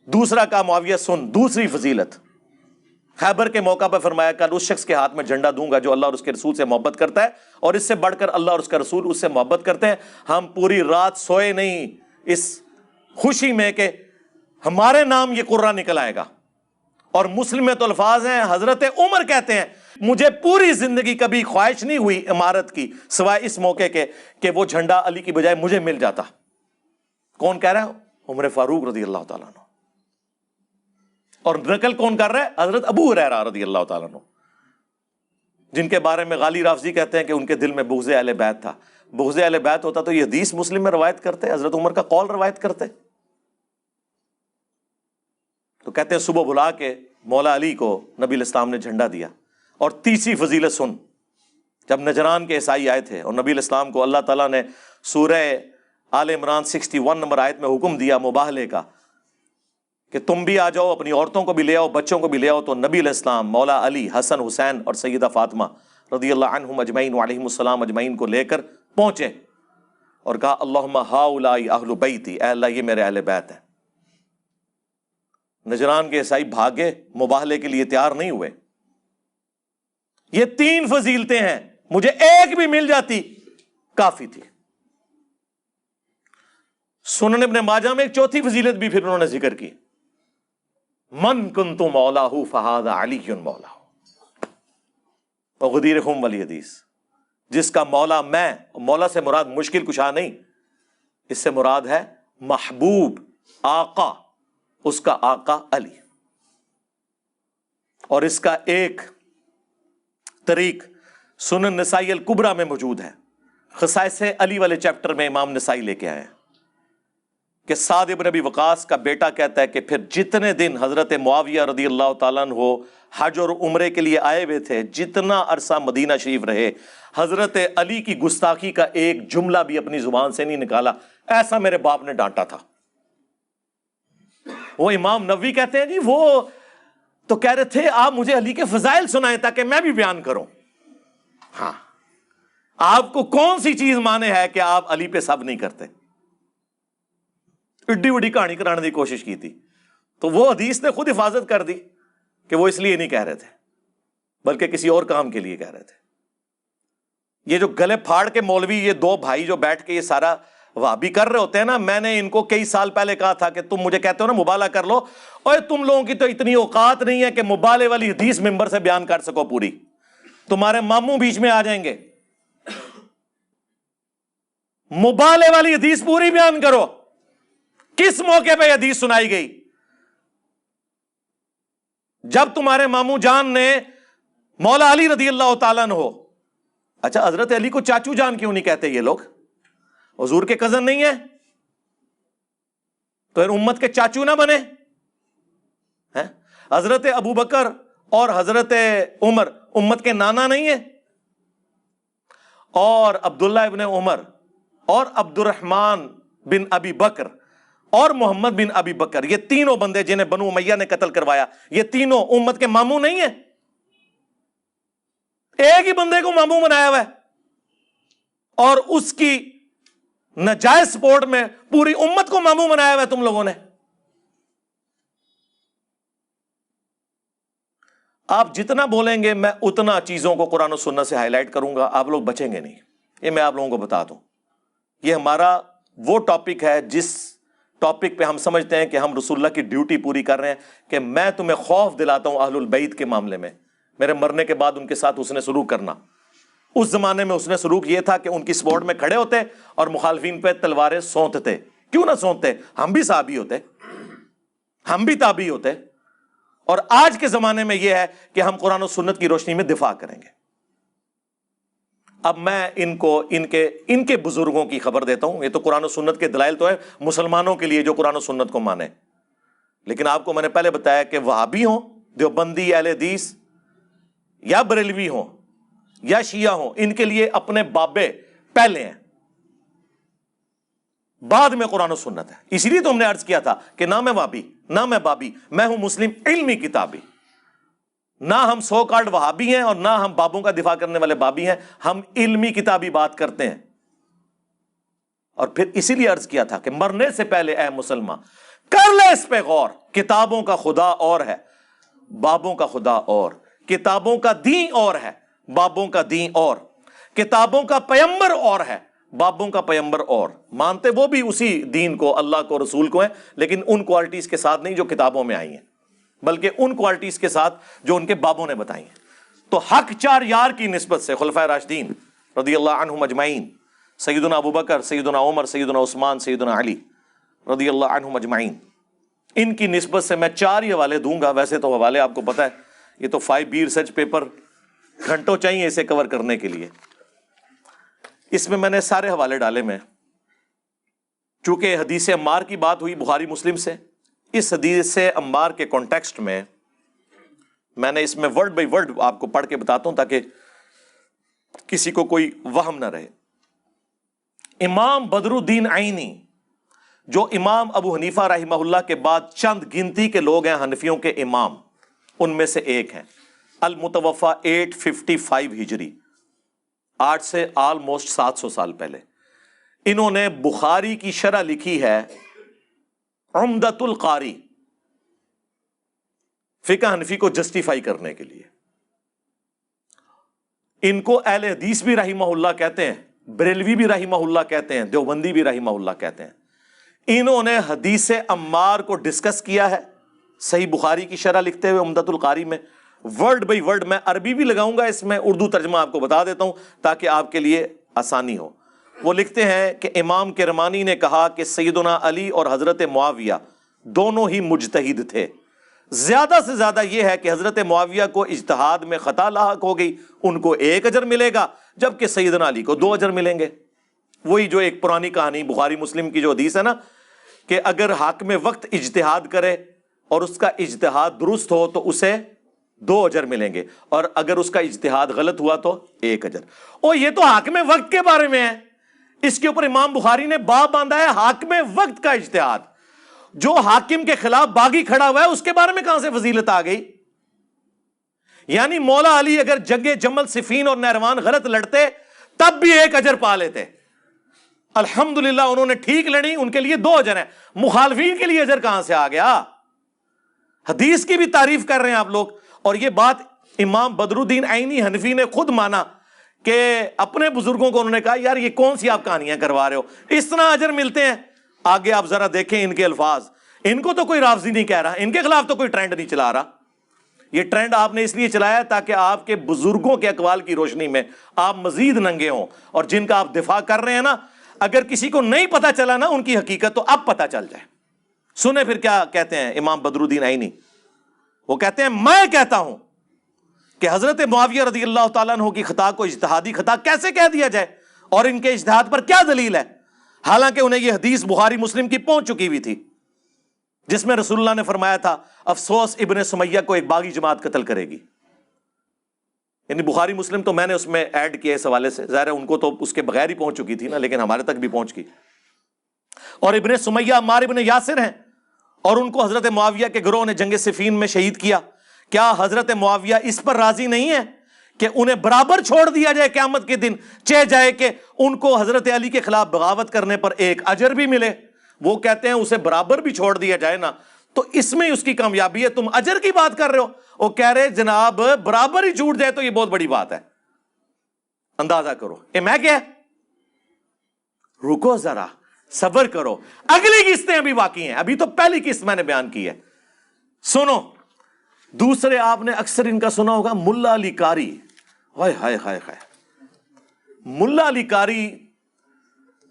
دوسرا کہا معاویہ سن دوسری فضیلت، خیبر کے موقع پر فرمایا کل اس شخص کے ہاتھ میں جھنڈا دوں گا جو اللہ اور اس کے رسول سے محبت کرتا ہے، اور اس سے بڑھ کر اللہ اور اس کا رسول اس سے محبت کرتے ہیں۔ ہم پوری رات سوئے نہیں اس خوشی میں کہ ہمارے نام یہ قرہ نکل آئے گا۔ اور مسلم میں تو الفاظ ہیں، حضرت عمر کہتے ہیں مجھے پوری زندگی کبھی خواہش نہیں ہوئی امارت کی سوائے اس موقع کے کہ وہ جھنڈا علی کی بجائے مجھے مل جاتا۔ کون کہہ رہا ہے؟ عمر فاروق رضی اللہ تعالیٰ عنہ۔ اور نقل کون کر رہا ہے؟ حضرت ابو ہریرہ رضی اللہ تعالیٰ عنہ، جن کے بارے میں غالی رافضی کہتے ہیں کہ ان کے دل میں بغض اہل بیت تھا۔ بغض اہل بیت ہوتا تو یہ حدیث مسلم میں روایت کرتے، حضرت عمر کا قول روایت کرتے۔ تو کہتے ہیں صبح بلا کے مولا علی کو نبی الاسلام نے جھنڈا دیا۔ اور تیسری فضیلت سن، جب نجران کے عیسائی آئے تھے اور نبی الاسلام کو اللہ تعالیٰ نے سورہ آل عمران 61 نمبر آیت میں حکم دیا مباہلے کا کہ تم بھی آ جاؤ، اپنی عورتوں کو بھی لے آؤ، بچوں کو بھی لے آؤ، تو نبی علیہ السلام مولا علی، حسن، حسین اور سیدہ فاطمہ رضی اللہ عنہم اجمعین وعلیہم السلام اجمعین کو لے کر پہنچے اور کہا اللہم ہؤلاء اہل بیتی، اے اللہ یہ میرے اہل بیت ہیں۔ نجران کے عیسائی بھاگے، مباہلے کے لیے تیار نہیں ہوئے۔ یہ تین فضیلتیں ہیں، مجھے ایک بھی مل جاتی کافی تھی۔ سنن ابن ماجہ میں ایک چوتھی فضیلت بھی پھر انہوں نے ذکر کی، من کنت مولاہ فہذا علی مولاہ، وغدیرہم والحدیث، جس کا مولا میں، مولا سے مراد مشکل کشا نہیں، اس سے مراد ہے محبوب، آقا، اس کا آقا علی۔ اور اس کا ایک طریق سنن نسائی الکبریٰ میں موجود ہے، خصائص علی والے چیپٹر میں امام نسائی لے کے آئے ہیں کہ سعد ابن ابی وقاص کا بیٹا کہتا ہے کہ پھر جتنے دن حضرت معاویہ رضی اللہ تعالیٰ عنہ حج اور عمرے کے لیے آئے ہوئے تھے، جتنا عرصہ مدینہ شریف رہے، حضرت علی کی گستاخی کا ایک جملہ بھی اپنی زبان سے نہیں نکالا، ایسا میرے باپ نے ڈانٹا تھا۔ وہ امام نووی کہتے ہیں جی وہ تو کہہ رہے تھے آپ مجھے علی کے فضائل سنائیں تاکہ میں بھی بیان کروں۔ ہاں، آپ کو کون سی چیز مانے ہے کہ آپ علی پہ سب نہیں کرتے؟ اڈی وڈی کہانی کرانے کی کوشش کی تھی، تو وہ حدیث نے خود حفاظت کر دی کہ وہ اس لیے نہیں کہہ رہے تھے بلکہ کسی اور کام کے لیے کہہ رہے تھے۔ یہ جو گلے پھاڑ کے مولوی، یہ دو بھائی جو بیٹھ کے یہ سارا وہابی کر رہے ہوتے ہیں نا، میں نے ان کو کئی سال پہلے کہا تھا کہ تم مجھے کہتے ہو نا مبالغہ کر لو، اور تم لوگوں کی تو اتنی اوقات نہیں ہے کہ مبالغے والی حدیث ممبر سے بیان کر سکو پوری، تمہارے ماموں بیچ میں آ جائیں گے، مبالغے والی حدیث پوری بیان کرو۔ کس موقع پہ حدیث سنائی گئی؟ جب تمہارے ماموں جان نے مولا علی رضی اللہ تعالیٰ عنہ، اچھا حضرت علی کو چاچو جان کیوں نہیں کہتے یہ لوگ؟ حضور کے کزن نہیں ہیں تو امت کے چاچو نہ بنے؟ حضرت ابو بکر اور حضرت عمر امت کے نانا نہیں ہیں؟ اور عبداللہ ابن عمر اور عبد الرحمن بن ابی بکر اور محمد بن ابی بکر، یہ تینوں بندے جنہیں بنو امیہ نے قتل کروایا، یہ تینوں امت کے ماموں نہیں ہیں؟ ایک ہی بندے کو ماموں بنایا ہوا ہے اور اس کی ناجائز سپورٹ میں پوری امت کو ماموں بنایا ہوا ہے تم لوگوں نے۔ آپ جتنا بولیں گے میں اتنا چیزوں کو قرآن و سنت سے ہائی لائٹ کروں گا، آپ لوگ بچیں گے نہیں، یہ میں آپ لوگوں کو بتا دوں۔ یہ ہمارا وہ ٹاپک ہے جس ٹاپک پہ ہم سمجھتے ہیں کہ ہم رسول اللہ کی ڈیوٹی پوری کر رہے ہیں کہ میں تمہیں خوف دلاتا ہوں اہل البیت کے معاملے میں، میرے مرنے کے بعد ان کے ساتھ حسن سلوک کرنا۔ اس زمانے میں حسن سلوک یہ تھا کہ ان کی سپورٹ میں کھڑے ہوتے اور مخالفین پہ تلواریں سونتتے۔ کیوں نہ سونتتے؟ ہم بھی صحابی ہوتے، ہم بھی تابعی ہوتے۔ اور آج کے زمانے میں یہ ہے کہ ہم قرآن و سنت کی روشنی میں دفاع کریں گے۔ اب میں ان کو ان کے بزرگوں کی خبر دیتا ہوں۔ یہ تو قرآن و سنت کے دلائل تو ہے مسلمانوں کے لیے جو قرآن و سنت کو مانے، لیکن آپ کو میں نے پہلے بتایا کہ وہابی ہوں، دیوبندی، اہل حدیث، یا بریلوی ہوں یا شیعہ ہوں، ان کے لیے اپنے بابے پہلے ہیں، بعد میں قرآن و سنت ہے۔ اسی لیے تو ہم نے عرض کیا تھا کہ نہ میں وہابی نہ میں بابی، میں ہوں مسلم علمی کتابی۔ نہ ہم سو کالڈ وہابی ہیں اور نہ ہم بابوں کا دفاع کرنے والے بابی ہیں، ہم علمی کتابی بات کرتے ہیں۔ اور پھر اسی لیے عرض کیا تھا کہ مرنے سے پہلے اے مسلمان کر لے اس پہ غور. کتابوں کا خدا اور ہے، بابوں کا خدا اور. کتابوں کا دین اور ہے، بابوں کا دین اور. کتابوں کا پیمبر اور ہے، بابوں کا پیمبر اور. مانتے وہ بھی اسی دین کو، اللہ کو، رسول کو ہیں، لیکن ان کوالٹیز کے ساتھ نہیں جو کتابوں میں آئی ہیں، بلکہ ان کوالٹیز کے ساتھ جو ان کے بابوں نے بتائی ہیں. تو حق چار یار کی نسبت سے خلفائے راشدین رضی اللہ عنہم اجمعین، سیدنا ابوبکر، سیدنا عمر، سیدنا عثمان، سیدنا علی رضی اللہ عنہم اجمعین، ان کی نسبت سے میں 4 ہی حوالے دوں گا. ویسے تو حوالے آپ کو پتہ ہے، یہ تو 5B ریسرچ پیپر گھنٹوں چاہیے اسے کور کرنے کے لیے. اس میں نے سارے حوالے ڈالے. میں چونکہ حدیث عمار کی بات ہوئی بخاری مسلم سے، اس حدیث عمار کے کانٹیکسٹ میں نے اس میں ورڈ بائی ورڈ آپ کو پڑھ کے بتاتا ہوں تاکہ کسی کو کوئی وہم نہ رہے. امام بدر الدین عینی، جو امام ابو حنیفہ رحمہ اللہ کے بعد چند گنتی کے لوگ ہیں حنفیوں کے امام، ان میں سے ایک ہیں، المتوفا 855 ہجری، 8 سے آلموسٹ 700 سال پہلے. انہوں نے بخاری کی شرح لکھی ہے عمدۃ القاری، فقہ حنفی کو جسٹیفائی کرنے کے لیے. ان کو اہل حدیث بھی رحمہ اللہ کہتے ہیں، بریلوی بھی رحمہ اللہ کہتے ہیں، دیوبندی بھی رحمہ اللہ کہتے ہیں. انہوں نے حدیث عمار کو ڈسکس کیا ہے صحیح بخاری کی شرح لکھتے ہوئے عمدۃ القاری میں، ورڈ بائی ورڈ. میں عربی بھی لگاؤں گا اس میں، اردو ترجمہ آپ کو بتا دیتا ہوں تاکہ آپ کے لیے آسانی ہو. وہ لکھتے ہیں کہ امام کرمانی نے کہا کہ سیدنا علی اور حضرت معاویہ دونوں ہی مجتہد تھے. زیادہ سے زیادہ یہ ہے کہ حضرت معاویہ کو اجتہاد میں خطا لاحق ہو گئی، ان کو 1 اجر ملے گا، جبکہ سیدنا علی کو 2 اجر ملیں گے. وہی جو ایک پرانی کہانی بخاری مسلم کی جو حدیث ہے نا، کہ اگر حاکم وقت اجتہاد کرے اور اس کا اجتہاد درست ہو تو اسے 2 اجر ملیں گے، اور اگر اس کا اجتہاد غلط ہوا تو 1 اجر. اور یہ تو حاکم وقت کے بارے میں ہے. اس کے اوپر امام بخاری نے باب باندھا ہے حاکم وقت کا اجتہاد. جو حاکم کے خلاف باغی کھڑا ہوا ہے اس کے بارے میں کہاں سے فضیلت آ گئی؟ یعنی مولا علی اگر جنگ جمل، صفین اور نہروان غلط لڑتے تب بھی 1 اجر پا لیتے. الحمدللہ انہوں نے ٹھیک لڑی، ان کے لیے 2 اجر ہیں. مخالفین کے لیے اجر کہاں سے آ گیا؟ حدیث کی بھی تعریف کر رہے ہیں آپ لوگ. اور یہ بات امام بدر الدین عینی حنفی نے خود مانا کہ اپنے بزرگوں کو انہوں نے کہا یار یہ کون سی آپ کہانیاں کروا رہے ہو، اس طرح اجر ملتے ہیں. آگے آپ ذرا دیکھیں ان کے الفاظ. ان کو تو کوئی رافضی نہیں کہہ رہا، ان کے خلاف تو کوئی ٹرینڈ نہیں چلا رہا. یہ ٹرینڈ آپ نے اس لیے چلایا تاکہ آپ کے بزرگوں کے اقوال کی روشنی میں آپ مزید ننگے ہوں. اور جن کا آپ دفاع کر رہے ہیں نا، اگر کسی کو نہیں پتا چلا نا ان کی حقیقت تو اب پتا چل جائے. سنیں پھر کیا کہتے ہیں امام بدر الدین عینی. وہ کہتے ہیں میں کہتا ہوں کہ حضرت معاویہ رضی اللہ تعالیٰ عنہ کی خطا کو اجتہادی خطا کیسے کہہ دیا جائے، اور ان کے اجتہاد پر کیا دلیل ہے، حالانکہ انہیں یہ حدیث بخاری مسلم کی پہنچ چکی ہوئی تھی جس میں رسول اللہ نے فرمایا تھا افسوس ابن سمیہ کو ایک باغی جماعت قتل کرے گی. یعنی بخاری مسلم تو میں نے اس میں ایڈ کیا اس حوالے سے، ظاہر ہے ان کو تو اس کے بغیر ہی پہنچ چکی تھی نا، لیکن ہمارے تک بھی پہنچ گئی. اور ابن سمیہ عمار ابن یاسر ہیں، اور ان کو حضرت معاویہ کے گروہ نے جنگ صفین میں شہید کیا. کیا حضرت معاویہ اس پر راضی نہیں ہے کہ انہیں برابر چھوڑ دیا جائے قیامت کے دن، چہ جائے کہ ان کو حضرت علی کے خلاف بغاوت کرنے پر 1 اجر بھی ملے؟ وہ کہتے ہیں اسے برابر بھی چھوڑ دیا جائے نا تو اس میں اس کی کامیابی ہے. تم اجر کی بات کر رہے ہو، وہ کہہ رہے جناب برابر ہی چھوٹ جائے تو یہ بہت بڑی بات ہے. اندازہ کرو میں کیا، رکو ذرا صبر کرو، اگلی قسطیں ابھی باقی ہیں، ابھی تو پہلی قسط میں نے بیان کی ہے. سنو دوسرے، آپ نے اکثر ان کا سنا ہوگا ملا علی قاری. ہائے ہائے ہائے ہائے، ملا علی قاری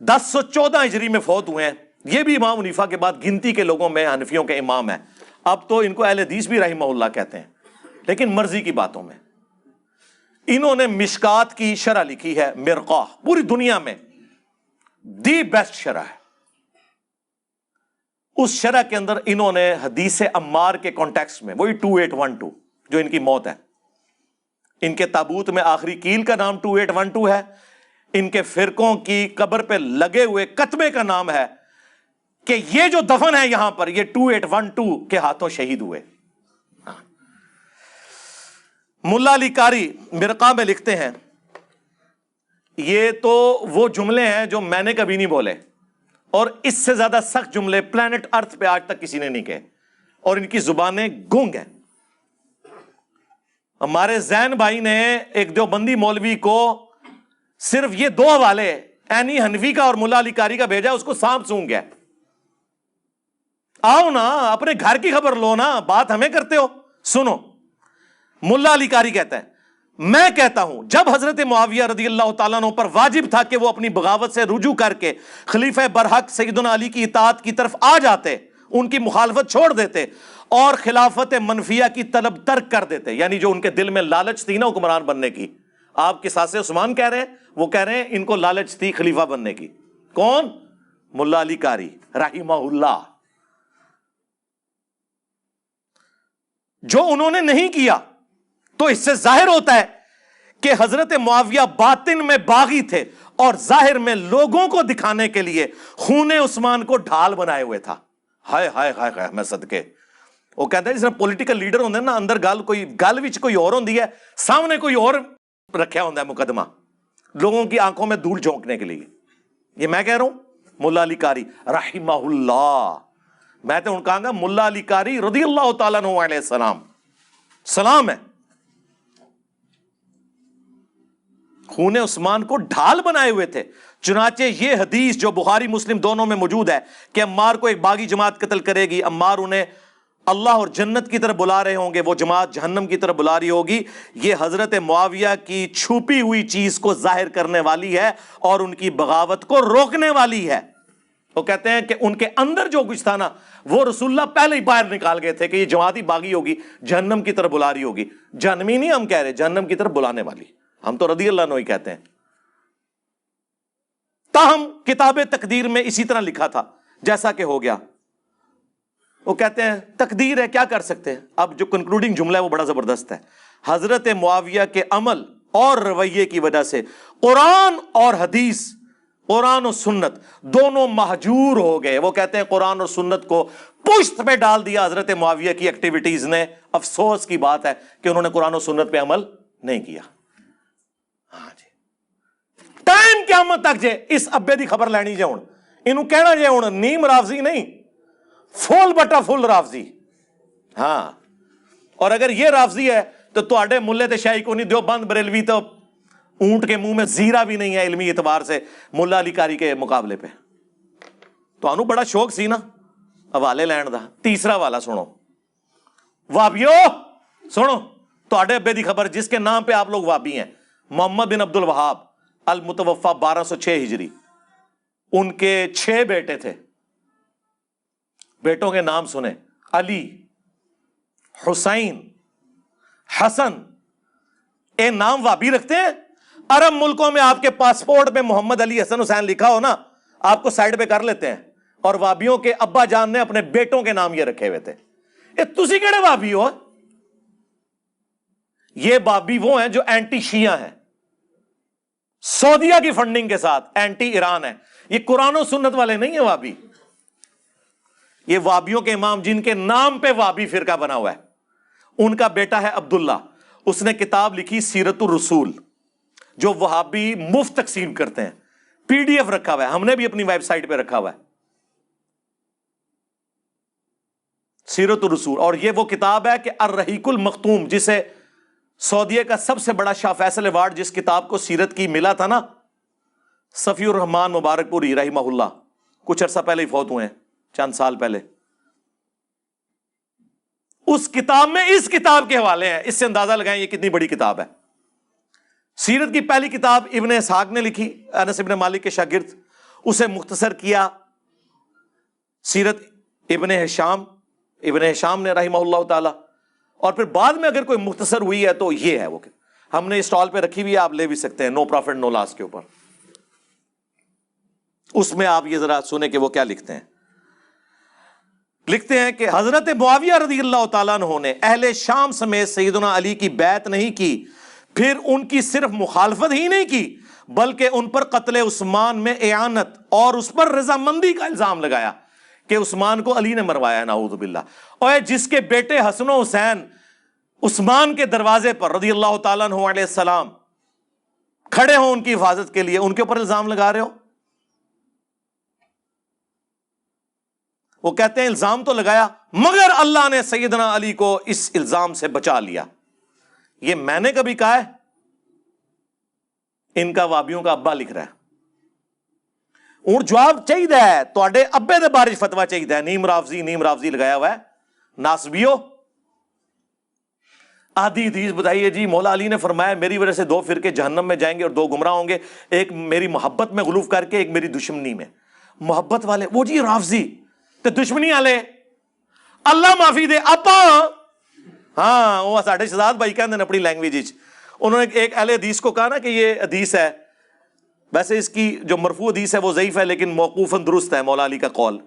1014 ہجری میں فوت ہوئے ہیں. یہ بھی امام حنیفہ کے بعد گنتی کے لوگوں میں حنفیوں کے امام ہیں. اب تو ان کو اہل حدیث بھی رحمہ اللہ کہتے ہیں، لیکن مرضی کی باتوں میں. انہوں نے مشکات کی شرح لکھی ہے، مرقاہ، پوری دنیا میں دی بیسٹ شرح ہے. اس شرح کے اندر انہوں نے حدیث عمار کے کانٹیکسٹ میں، وہی 2812 جو ان کی موت ہے، ان کے تابوت میں آخری کیل کا نام 2812 ہے، ان کے فرقوں کی قبر پہ لگے ہوئے کتبے کا نام ہے کہ یہ جو دفن ہے یہاں پر، یہ 2812 کے ہاتھوں شہید ہوئے. ملا علی قاری مرقہ میں لکھتے ہیں، یہ تو وہ جملے ہیں جو میں نے کبھی نہیں بولے اور اس سے زیادہ سخت جملے پلانٹ ارتھ پہ آج تک کسی نے نہیں کہے، اور ان کی زبانیں گونگ ہیں۔ ہمارے زین بھائی نے ایک دیوبندی مولوی کو صرف یہ 2 حوالے اینی حنفی کا اور ملا علی قاری کا بھیجا، اس کو سانپ سونگ گیا۔ آؤ نا اپنے گھر کی خبر لو نا، بات ہمیں کرتے ہو۔ سنو، ملا علی قاری کہتا ہے میں کہتا ہوں جب حضرت معاویہ رضی اللہ تعالیٰ عنہ پر واجب تھا کہ وہ اپنی بغاوت سے رجوع کر کے خلیفہ برحق سیدنا علی کی اطاعت کی طرف آ جاتے، ان کی مخالفت چھوڑ دیتے اور خلافت منفیہ کی طلب ترک کر دیتے، یعنی جو ان کے دل میں لالچ تھی نا حکمران بننے کی، آپ کے ساتھ عثمان کہہ رہے ہیں، وہ کہہ رہے ہیں ان کو لالچ تھی خلیفہ بننے کی۔ کون؟ ملا علی قاری رحمہ اللہ۔ جو انہوں نے نہیں کیا تو اس سے ظاہر ہوتا ہے کہ حضرت معاویہ باطن میں باغی تھے اور ظاہر میں لوگوں کو دکھانے کے لیے خون عثمان کو ڈھال بنائے ہوئے تھا۔ ہائے ہائے ہائے ہائے میں صدقے، وہ کہتے ہیں جس طرح پولیٹیکل لیڈر ہوندے نا، اندر گل وچ کوئی اور ہوندی ہے، سامنے کوئی اور رکھیا ہوندا ہے مقدمہ، لوگوں کی آنکھوں میں دھول جھونکنے کے لیے۔ یہ میں کہہ رہا ہوں ملا علی قاری رحمہ اللہ، میں تو ان کہاں گا ملا علی قاری رضی اللہ تعالیٰ عنہ علیہ السلام، سلام ہے۔ خون عثمان کو ڈھال بنائے ہوئے تھے، چنانچہ یہ حدیث جو بخاری مسلم دونوں میں موجود ہے کہ عمار کو ایک باغی جماعت قتل کرے گی، عمار انہیں اللہ اور جنت کی طرف بلا رہے ہوں گے، وہ جماعت جہنم کی طرف بلا رہی ہوگی، یہ حضرت معاویہ کی چھپی ہوئی چیز کو ظاہر کرنے والی ہے اور ان کی بغاوت کو روکنے والی ہے۔ وہ کہتے ہیں کہ ان کے اندر جو کچھ تھا نا، وہ رسول اللہ پہلے ہی باہر نکال گئے تھے کہ یہ جماعت ہی باغی ہوگی، جہنم کی طرف بلا رہی ہوگی۔ جہنمی نہیں ہم کہہ رہے، جہنم کی طرف بلانے والی، ہم تو رضی اللہ عنہ ہی کہتے ہیں۔ تاہم کتاب تقدیر میں اسی طرح لکھا تھا جیسا کہ ہو گیا۔ وہ کہتے ہیں تقدیر ہے، کیا کر سکتے ہیں۔ اب جو کنکلوڈنگ جملہ ہے وہ بڑا زبردست ہے۔ حضرت معاویہ کے عمل اور رویے کی وجہ سے قرآن اور حدیث، قرآن و سنت دونوں مہجور ہو گئے۔ وہ کہتے ہیں قرآن اور سنت کو پشت پہ ڈال دیا حضرت معاویہ کی ایکٹیویٹیز نے۔ افسوس کی بات ہے کہ انہوں نے قرآن و سنت پہ عمل نہیں کیا۔ ہاں جی، ٹائم قیامت تک جے اس ابے دی خبر لینی جے ہن، اینو کہنا جے ہن نیم رافضی نہیں، فل بٹا فل رافضی۔ ہاں، اور اگر یہ رافضی ہے تو تواڈے ملے تے شیخ کو نہیں، دیوبند بریلوی تو اونٹ کے منہ میں زیرہ بھی نہیں ہے علمی اعتبار سے ملا علی قاری کے مقابلے پہ۔ تو انو بڑا شوق سی نا حوالے لین دا۔ تیسرا والا سنو، وابیو سنو، تواڈے ابے دی خبر جس کے نام پہ آپ لوگ وابی ہیں، محمد بن عبد الوہاب المتوفا 1206 ہجری، ان کے 6 بیٹے تھے۔ بیٹوں کے نام سنیں، علی، حسین، حسن۔ اے نام وابی رکھتے ہیں؟ عرب ملکوں میں آپ کے پاسپورٹ میں محمد علی حسن حسین لکھا ہو نا، آپ کو سائڈ پہ کر لیتے ہیں۔ اور وابیوں کے ابا جان نے اپنے بیٹوں کے نام یہ رکھے ہوئے تھے۔ اے تسی کیڑے وابی ہو؟ یہ وابی وہ ہیں جو اینٹی شیعہ ہیں، سعودیہ کی فنڈنگ کے ساتھ اینٹی ایران ہے۔ یہ قرآن و سنت والے نہیں ہیں وابی۔ یہ وابیوں کے امام جن کے نام پہ وابی فرقہ بنا ہوا ہے، ان کا بیٹا ہے عبداللہ، اس نے کتاب لکھی سیرت الرسول، جو وہابی مفت تقسیم کرتے ہیں۔ PDF رکھا ہوا ہے، ہم نے بھی اپنی ویب سائٹ پہ رکھا ہوا ہے، سیرت الرسول۔ اور یہ وہ کتاب ہے کہ الرحیق المختوم، جسے سعودیہ کا سب سے بڑا شاہ فیصل ایوارڈ جس کتاب کو سیرت کی ملا تھا نا، صفی الرحمان مبارک پوری رحمہ اللہ، کچھ عرصہ پہلے ہی فوت ہوئے ہیں، چند سال پہلے۔ اس کتاب میں اس کتاب کے حوالے ہیں، اس سے اندازہ لگائیں یہ کتنی بڑی کتاب ہے۔ سیرت کی پہلی کتاب ابن اسحاق نے لکھی، انس ابن مالک کے شاگرد، اسے مختصر کیا سیرت ابن ہشام نے رحمہ اللہ تعالی، اور پھر بعد میں اگر کوئی مختصر ہوئی ہے تو یہ ہے وہ، ہم نے اسٹال پہ رکھی ہوئی ہے، آپ لے بھی سکتے ہیں، نو پروفٹ نو لاس کے اوپر۔ اس میں آپ یہ ذرا سنیں کہ وہ کیا لکھتے ہیں۔ لکھتے ہیں کہ حضرت معاویہ رضی اللہ تعالیٰ عنہ نے اہل شام سمیت سیدنا علی کی بیعت نہیں کی، پھر ان کی صرف مخالفت ہی نہیں کی بلکہ ان پر قتل عثمان میں اعانت اور اس پر رضامندی کا الزام لگایا کہ عثمان کو علی نے مروایا، نعوذ باللہ۔ اور جس کے بیٹے حسن و حسین عثمان کے دروازے پر رضی اللہ تعالیٰ عنہ علیہ السلام کھڑے ہوں ان کی حفاظت کے لیے، ان کے اوپر الزام لگا رہے ہو۔ وہ کہتے ہیں الزام تو لگایا مگر اللہ نے سیدنا علی کو اس الزام سے بچا لیا. یہ میں نے کبھی کہا ہے؟ ان کا وابیوں کا ابا لکھ رہا ہے. اور جواب چاہیے ہے تواڈے ابے دے بارے فتوا چاہیے. نیم رافضی لگایا ہوا ہے. ناسبیو آدھی حدیث بتائیے جی مولا علی نے فرمایا میری وجہ سے 2 فرقے جہنم میں جائیں گے اور 2 گمراہ ہوں گے, ایک میری محبت میں غلوف کر کے, ایک میری دشمنی میں. محبت والے وہ جی رافضی تے دشمنی والے اللہ معافی دے آپا. ہاں وہ ساڈے شہزاد بھائی کہندے نے اپنی لینگویج وچ, انہوں نے ایک اہل حدیث کو کہا نا کہ یہ حدیث ہے, ویسے اس کی جو مرفوع حدیث ہے وہ ضعیف ہے لیکن موقوفاً درست ہے مولا علی کا قول.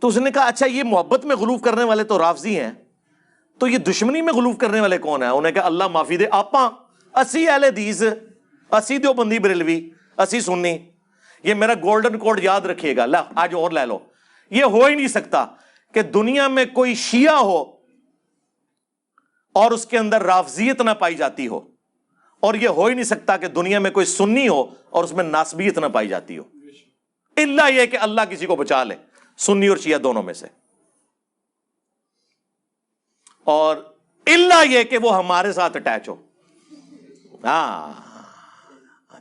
تو اس نے کہا اچھا یہ محبت میں غلوف کرنے والے تو رافضی ہیں, تو یہ دشمنی میں غلوف کرنے والے کون ہیں؟ انہوں نے کہا اللہ معافی دے آپا, اسی اہل حدیث, اسی دیوبندی بریلوی, اسی سنی. یہ میرا گولڈن کوڈ یاد رکھیے گا. آج اور لے لو. یہ ہو ہی نہیں سکتا کہ دنیا میں کوئی شیعہ ہو اور اس کے اندر رافضیت نہ پائی جاتی ہو, اور یہ ہو ہی نہیں سکتا کہ دنیا میں کوئی سنی ہو اور اس میں ناسبیت نہ پائی جاتی ہو, الا یہ کہ اللہ کسی کو بچا لے سنی اور شیعہ دونوں میں سے, اور الا یہ کہ وہ ہمارے ساتھ اٹیچ ہو. ہاں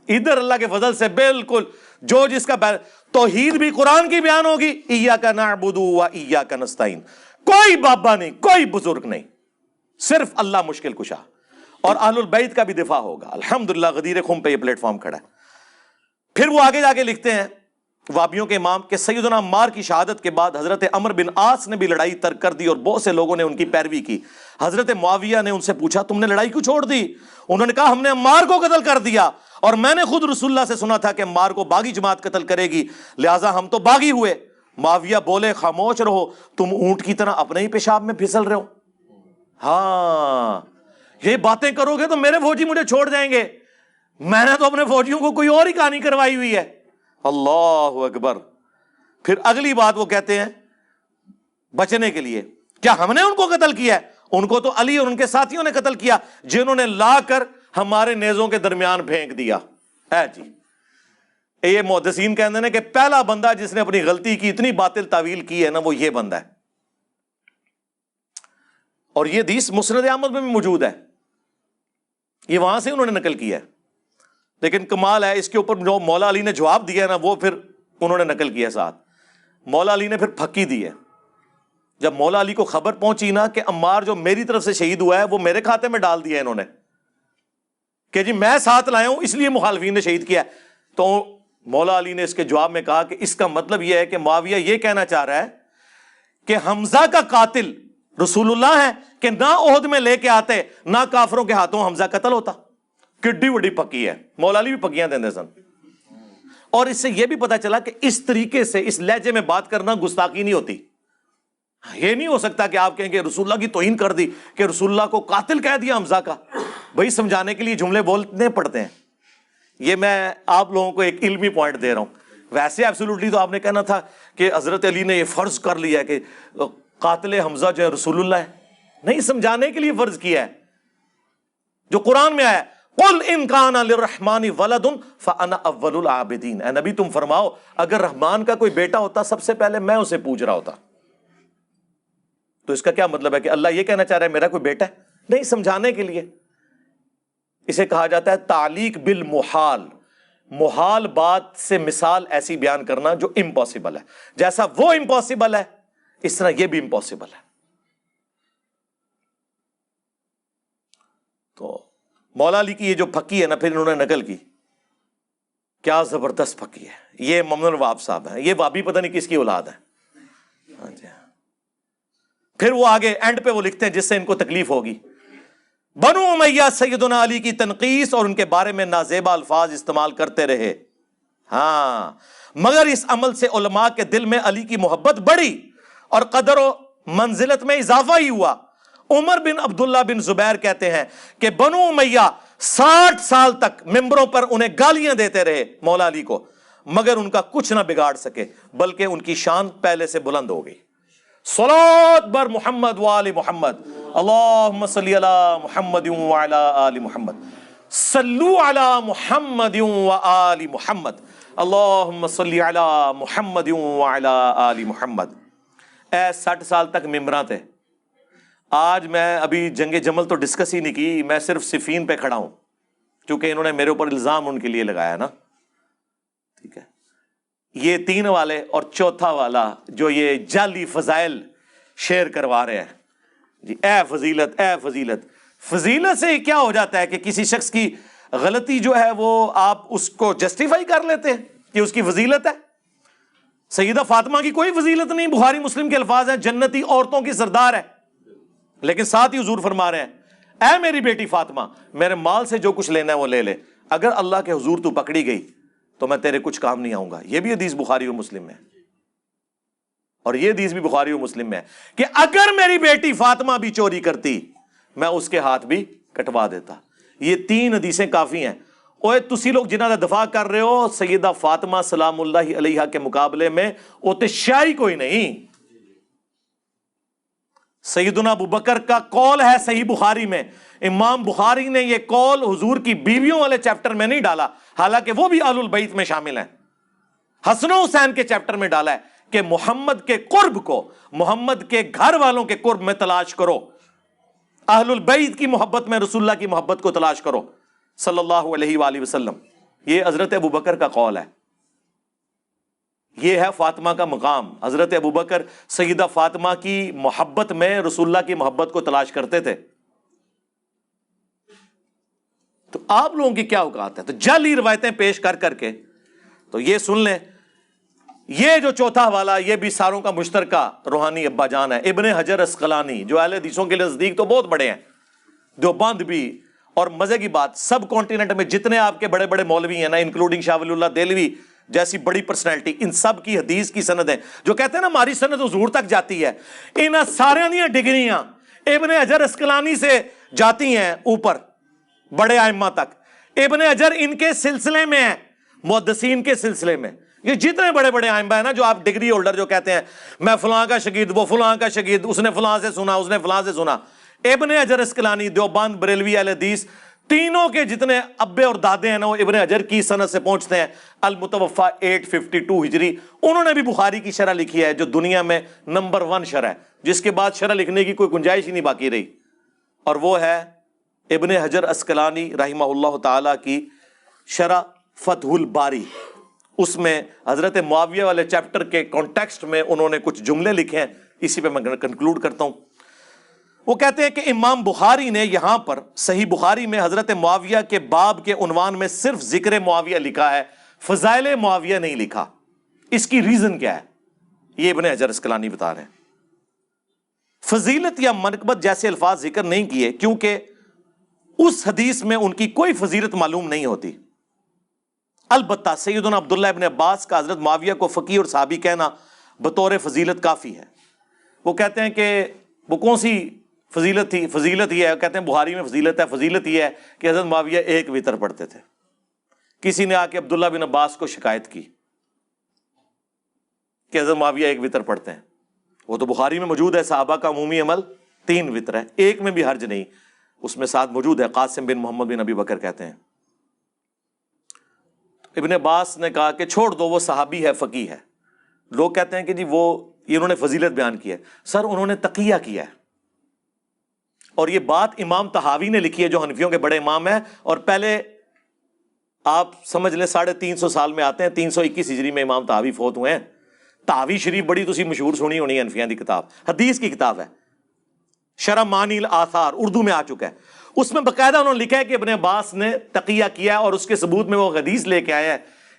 ادھر اللہ کے فضل سے بالکل جو جس کا توحید بھی قرآن کی بیان ہوگی, ایاک نعبد و ایاک نستعین, کوئی بابا نہیں, کوئی بزرگ نہیں, صرف اللہ مشکل کشا, اور اہل البیت کا بھی دفاع ہوگا. الحمدللہ غدیر خم پہ یہ پلیٹ فارم کھڑا ہے. پھر وہ آگے جا کے لکھتے ہیں وابیوں کے امام کہ سیدنا عمار کی شہادت کے بعد حضرت عمرو بن عاص نے بھی لڑائی ترک کر دی اور بہت سے لوگوں نے ان کی پیروی کی. حضرت معاویہ نے ان سے پوچھا تم نے لڑائی کیوں چھوڑ دی؟ انہوں نے کہا ہم نے عمار کو قتل کر دیا, اور میں نے خود رسول اللہ سے سنا تھا کہ عمار کو باغی جماعت قتل کرے گی, لہٰذا ہم تو باغی ہوئے. معاویہ بولے خاموش رہو, تم اونٹ کی طرح اپنے ہی پیشاب میں پھسل رہے ہو. ہاں یہ باتیں کرو گے تو میرے فوجی مجھے چھوڑ جائیں گے, میں نے تو اپنے فوجیوں کو کوئی اور ہی کہانی کروائی ہوئی ہے. اللہ اکبر. پھر اگلی بات وہ کہتے ہیں بچنے کے لیے, کیا ہم نے ان کو قتل کیا ہے؟ ان کو تو علی اور ان کے ساتھیوں نے قتل کیا, جنہوں نے لا کر ہمارے نیزوں کے درمیان پھینک دیا ہے. جی یہ محدثین کہتے ہیں کہ پہلا بندہ جس نے اپنی غلطی کی اتنی باطل تعویل کی ہے نا وہ یہ بندہ ہے. اور یہ حدیث مسند احمد میں بھی موجود ہے, یہ وہاں سے انہوں نے نقل کیا ہے. لیکن کمال ہے اس کے اوپر جو مولا علی نے جواب دیا ہے نا وہ پھر انہوں نے نقل کیا ساتھ. مولا علی نے پھر پھکی دی ہے. جب مولا علی کو خبر پہنچی نا کہ عمار جو میری طرف سے شہید ہوا ہے وہ میرے کھاتے میں ڈال دیا انہوں نے کہ جی میں ساتھ لایا ہوں اس لیے مخالفین نے شہید کیا ہے, تو مولا علی نے اس کے جواب میں کہا کہ اس کا مطلب یہ ہے کہ معاویہ یہ کہنا چاہ رہا ہے کہ حمزہ کا قاتل رسول اللہ ہے کہ نہ عہد میں لے کے آتے نہ کافروں کے ہاتھوں حمزہ قتل ہوتا. کڈی وڈی پکی ہے. مولا علی بھی پکیاں دیندے سن. اور اس سے یہ بھی پتا چلا کہ اس طریقے سے اس لہجے میں بات کرنا گستاخی نہیں ہوتی. یہ نہیں ہو سکتا کہ آپ کہیں کہ رسول اللہ کی توہین کر دی کہ رسول اللہ کو قاتل کہہ دیا حمزہ کا. بھائی سمجھانے کے لیے جملے بولنے پڑتے ہیں. یہ میں آپ لوگوں کو ایک علمی پوائنٹ دے رہا ہوں. ویسے ایبسولوٹلی تو آپ نے کہنا تھا کہ حضرت علی نے یہ فرض کر لیا ہے کہ قاتل حمزہ جو ہے رسول اللہ ہے. نہیں, سمجھانے کے لیے فرض کیا ہے جو قرآن میں آیا قل ان کان للرحمن ولد فانا اول العابدین. اے نبی تم فرماؤ اگر رحمان کا کوئی بیٹا ہوتا سب سے پہلے میں اسے پوج رہا ہوتا. تو اس کا کیا مطلب ہے کہ اللہ یہ کہنا چاہ رہا ہے میرا کوئی بیٹا ہے؟ نہیں, سمجھانے کے لیے. اسے کہا جاتا ہے تعلیق بالمحال. محال بات سے مثال ایسی بیان کرنا جو امپاسبل ہے. جیسا وہ امپاسبل ہے اس طرح یہ بھی امپاسبل ہے. تو مولا علی کی یہ جو پھکی ہے نا پھر انہوں نے نقل کی, کیا زبردست پھکی ہے. یہ ممنون الوہاب صاحب ہیں, یہ وابی پتہ نہیں کس کی اولاد ہے. ہاں جی. پھر وہ آگے اینڈ پہ وہ لکھتے ہیں جس سے ان کو تکلیف ہوگی, بنو امیہ سیدنا علی کی تنقیص اور ان کے بارے میں نازیبا الفاظ استعمال کرتے رہے. ہاں مگر اس عمل سے علماء کے دل میں علی کی محبت بڑھی اور قدر و منزلت میں اضافہ ہی ہوا. عمر بن عبداللہ بن زبیر کہتے ہیں کہ بنو امیہ 60 سال تک ممبروں پر انہیں گالیاں دیتے رہے مولا علی کو, مگر ان کا کچھ نہ بگاڑ سکے بلکہ ان کی شان پہلے سے بلند ہو گئی. صلوات بر محمد وآل محمد, اللہم صلی علی محمد وعلی آل محمد, صلو علی محمد وآل محمد. اللہم صلی علی محمد وعلی آل محمد. اے 60 سال تک ممبراں تے. آج میں ابھی جنگ جمل تو ڈسکس ہی نہیں کی, میں صرف صفین پہ کھڑا ہوں کیونکہ انہوں نے میرے اوپر الزام ان کے لیے لگایا نا. ٹھیک ہے, یہ 3 والے اور چوتھا والا جو یہ جعلی فضائل شیئر کروا رہے ہیں جی, اے فضیلت اے فضیلت. فضیلت سے کیا ہو جاتا ہے کہ کسی شخص کی غلطی جو ہے وہ آپ اس کو جسٹیفائی کر لیتے ہیں کہ اس کی فضیلت ہے. سیدہ فاطمہ کی کوئی فضیلت نہیں, بخاری مسلم کے الفاظ ہیں جنتی عورتوں کی سردار ہے, لیکن ساتھ ہی حضور فرما رہے ہیں اے میری بیٹی فاطمہ میرے مال سے جو کچھ لینا ہے وہ لے لے, اگر اللہ کے حضور تو پکڑی گئی تو میں تیرے کچھ کام نہیں آؤں گا. یہ بھی حدیث بخاری و مسلم میں, اور یہ حدیث بھی بخاری و مسلم میں ہے کہ اگر میری بیٹی فاطمہ بھی چوری کرتی میں اس کے ہاتھ بھی کٹوا دیتا. یہ 3 حدیثیں کافی ہیں. اوے تسی لوگ جنہاں دا دفاع کر رہے ہو سیدہ فاطمہ سلام اللہ علیہا کے مقابلے میں اوتے شاہی کوئی نہیں. سیدنا ابو بکر کا قول ہے صحیح بخاری میں, امام بخاری نے یہ قول حضور کی بیویوں والے چیپٹر میں نہیں ڈالا, حالانکہ وہ بھی اہل البیت میں شامل ہیں. حسن و حسین کے چیپٹر میں ڈالا ہے کہ محمد کے قرب کو, محمد کے گھر والوں کے قرب میں تلاش کرو, اہل البیت کی محبت میں رسول اللہ کی محبت کو تلاش کرو صلی اللہ علیہ وآلہ وسلم. یہ حضرت ابو بکر کا قول ہے. یہ ہے فاطمہ کا مقام. حضرت ابو بکر سیدہ فاطمہ کی محبت میں رسول اللہ کی محبت کو تلاش کرتے تھے. تو آپ لوگوں کی کیا اوقات ہے؟ تو جعلی روایتیں پیش کر کر کے تو یہ سن لیں, یہ جو چوتھا والا یہ بھی ساروں کا مشترکہ روحانی ابا جان ہے, ابن حجر اسقلانی, جو اہل حدیثوں کے نزدیک تو بہت بڑے ہیں, دیوبند بھی. اور مزے کی بات, سب کانٹیننٹ میں جتنے آپ کے بڑے بڑے مولوی ہیں نا, انکلوڈنگ شاہ ولی اللہ دہلوی جیسی بڑی پرسنالٹی, ان سب کی حدیث کی سند ہے. جو کہتے ہیں نا ہماری سند حضور تک جاتی ہے, ان سارے دیاں ڈگریاں ابن حجر اسقلانی سے جاتی ہیں اوپر بڑے ائمہ تک. ابن حجر ان کے سلسلے میں ہیں, محدثین کے سلسلے میں. یہ جتنے بڑے بڑے ائمہ ہیں نا, جو آپ ڈگری ہولڈر جو کہتے ہیں میں فلاں کا شاگرد, وہ فلاں کا شاگرد, اس نے فلاں سے سنا, اس نے فلاں سے سنا. ابن حجر اسقلانی, دیوبند, بریلوی اہل حدیث, تینوں کے جتنے ابے اور دادے ہیں نا وہ ابن حجر کی سند سے پہنچتے ہیں. المتوفا 852 ہجری. انہوں نے بھی بخاری کی شرح لکھی ہے جو دنیا میں نمبر 1 شرح ہے, جس کے بعد شرح لکھنے کی کوئی گنجائش ہی نہیں باقی رہی, اور وہ ہے ابن حجر اسقلانی رحمہ اللہ تعالی کی شرح فتح الباری. اس میں حضرت معاویہ والے چیپٹر کے کانٹیکسٹ میں انہوں نے کچھ جملے لکھے ہیں, اسی پہ میں کنکلوڈ کرتا ہوں. وہ کہتے ہیں کہ امام بخاری نے یہاں پر صحیح بخاری میں حضرت معاویہ کے باب کے عنوان میں صرف ذکر معاویہ لکھا ہے, فضائل معاویہ نہیں لکھا. اس کی ریزن کیا ہے یہ ابن حجر اسقلانی بتا رہے ہیں. فضیلت یا منقبت جیسے الفاظ ذکر نہیں کیے کیونکہ اس حدیث میں ان کی کوئی فضیلت معلوم نہیں ہوتی. البتہ سیدنا عبداللہ ابن عباس کا حضرت معاویہ کو فقیہ اور صحابی کہنا بطور فضیلت کافی ہے. وہ کہتے ہیں کہ وہ کون سی فضیلت تھی؟ فضیلت یہ ہے, کہتے ہیں بخاری میں فضیلت ہے, فضیلت یہ ہے کہ حضرت معاویہ 1 وتر پڑھتے تھے. کسی نے آ کے عبداللہ بن عباس کو شکایت کی کہ حضرت معاویہ 1 وتر پڑھتے ہیں. وہ تو بخاری میں موجود ہے, صحابہ کا عمومی عمل 3 وتر ہے, 1 میں بھی حرج نہیں. اس میں ساتھ موجود ہے قاسم بن محمد بن ابی بکر کہتے ہیں. ابن عباس نے کہا کہ چھوڑ دو, وہ صحابی ہے, فقیہ ہے. لوگ کہتے ہیں کہ جی وہ انہوں نے فضیلت بیان کی ہے. سر انہوں نے تقیہ کیا ہے, اور یہ بات امام طحاوی نے لکھی ہے جو حنفیوں کے بڑے امام ہیں. اور پہلے آپ سمجھ لیں 350 سال میں آتے ہیں, 321 ہجری میں امام طحاوی فوت ہوئے ہیں. طحاوی شریف بڑی تسی مشہور سنی ہونی ہے, حنفیاں دی کتاب, حدیث کی کتاب ہے, شرح معانی الاثار, اردو میں آ چکا ہے. اس میں باقاعدہ انہوں نے لکھا ہے کہ ابن عباس نے تقیہ کیا ہے, اور اس کے ثبوت میں وہ حدیث لے کے آئے ہیں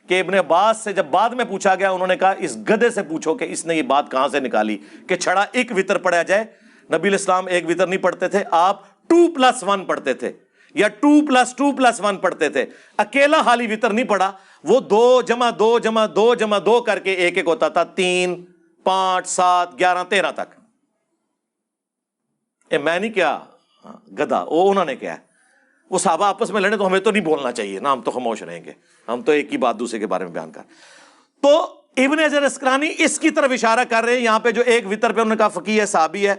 کہ ابن عباس سے جب بعد میں پوچھا گیا, انہوں نے کہا اس گدھے سے پوچھو کہ اس نے یہ بات کہاں سے نکالی کہ چھڑا 1 وتر پڑھا جائے. نبی الاسلام 1 وتر نہیں پڑھتے تھے, آپ 2+1 پڑھتے تھے یا 2+2+1 پڑھتے تھے. اکیلا خالی وتر نہیں پڑھا, وہ 2+2+2+2 کر کے 1 ہوتا تھا, 3 5 7 11 13 تک. میں نہیں کیا گدھا, وہ انہوں نے کیا ہے. وہ صحابہ آپس میں لڑے تو ہمیں تو نہیں بولنا چاہیے نا, ہم تو خاموش رہیں گے, ہم تو ایک ہی بات دوسرے کے بارے میں بیان کر. تو ابن حجر اسقلانی اس کی طرف اشارہ کر رہے ہیں یہاں پہ جو 1 وتر پہ انہوں نے کہا فقیہ ہے, صحابی ہے,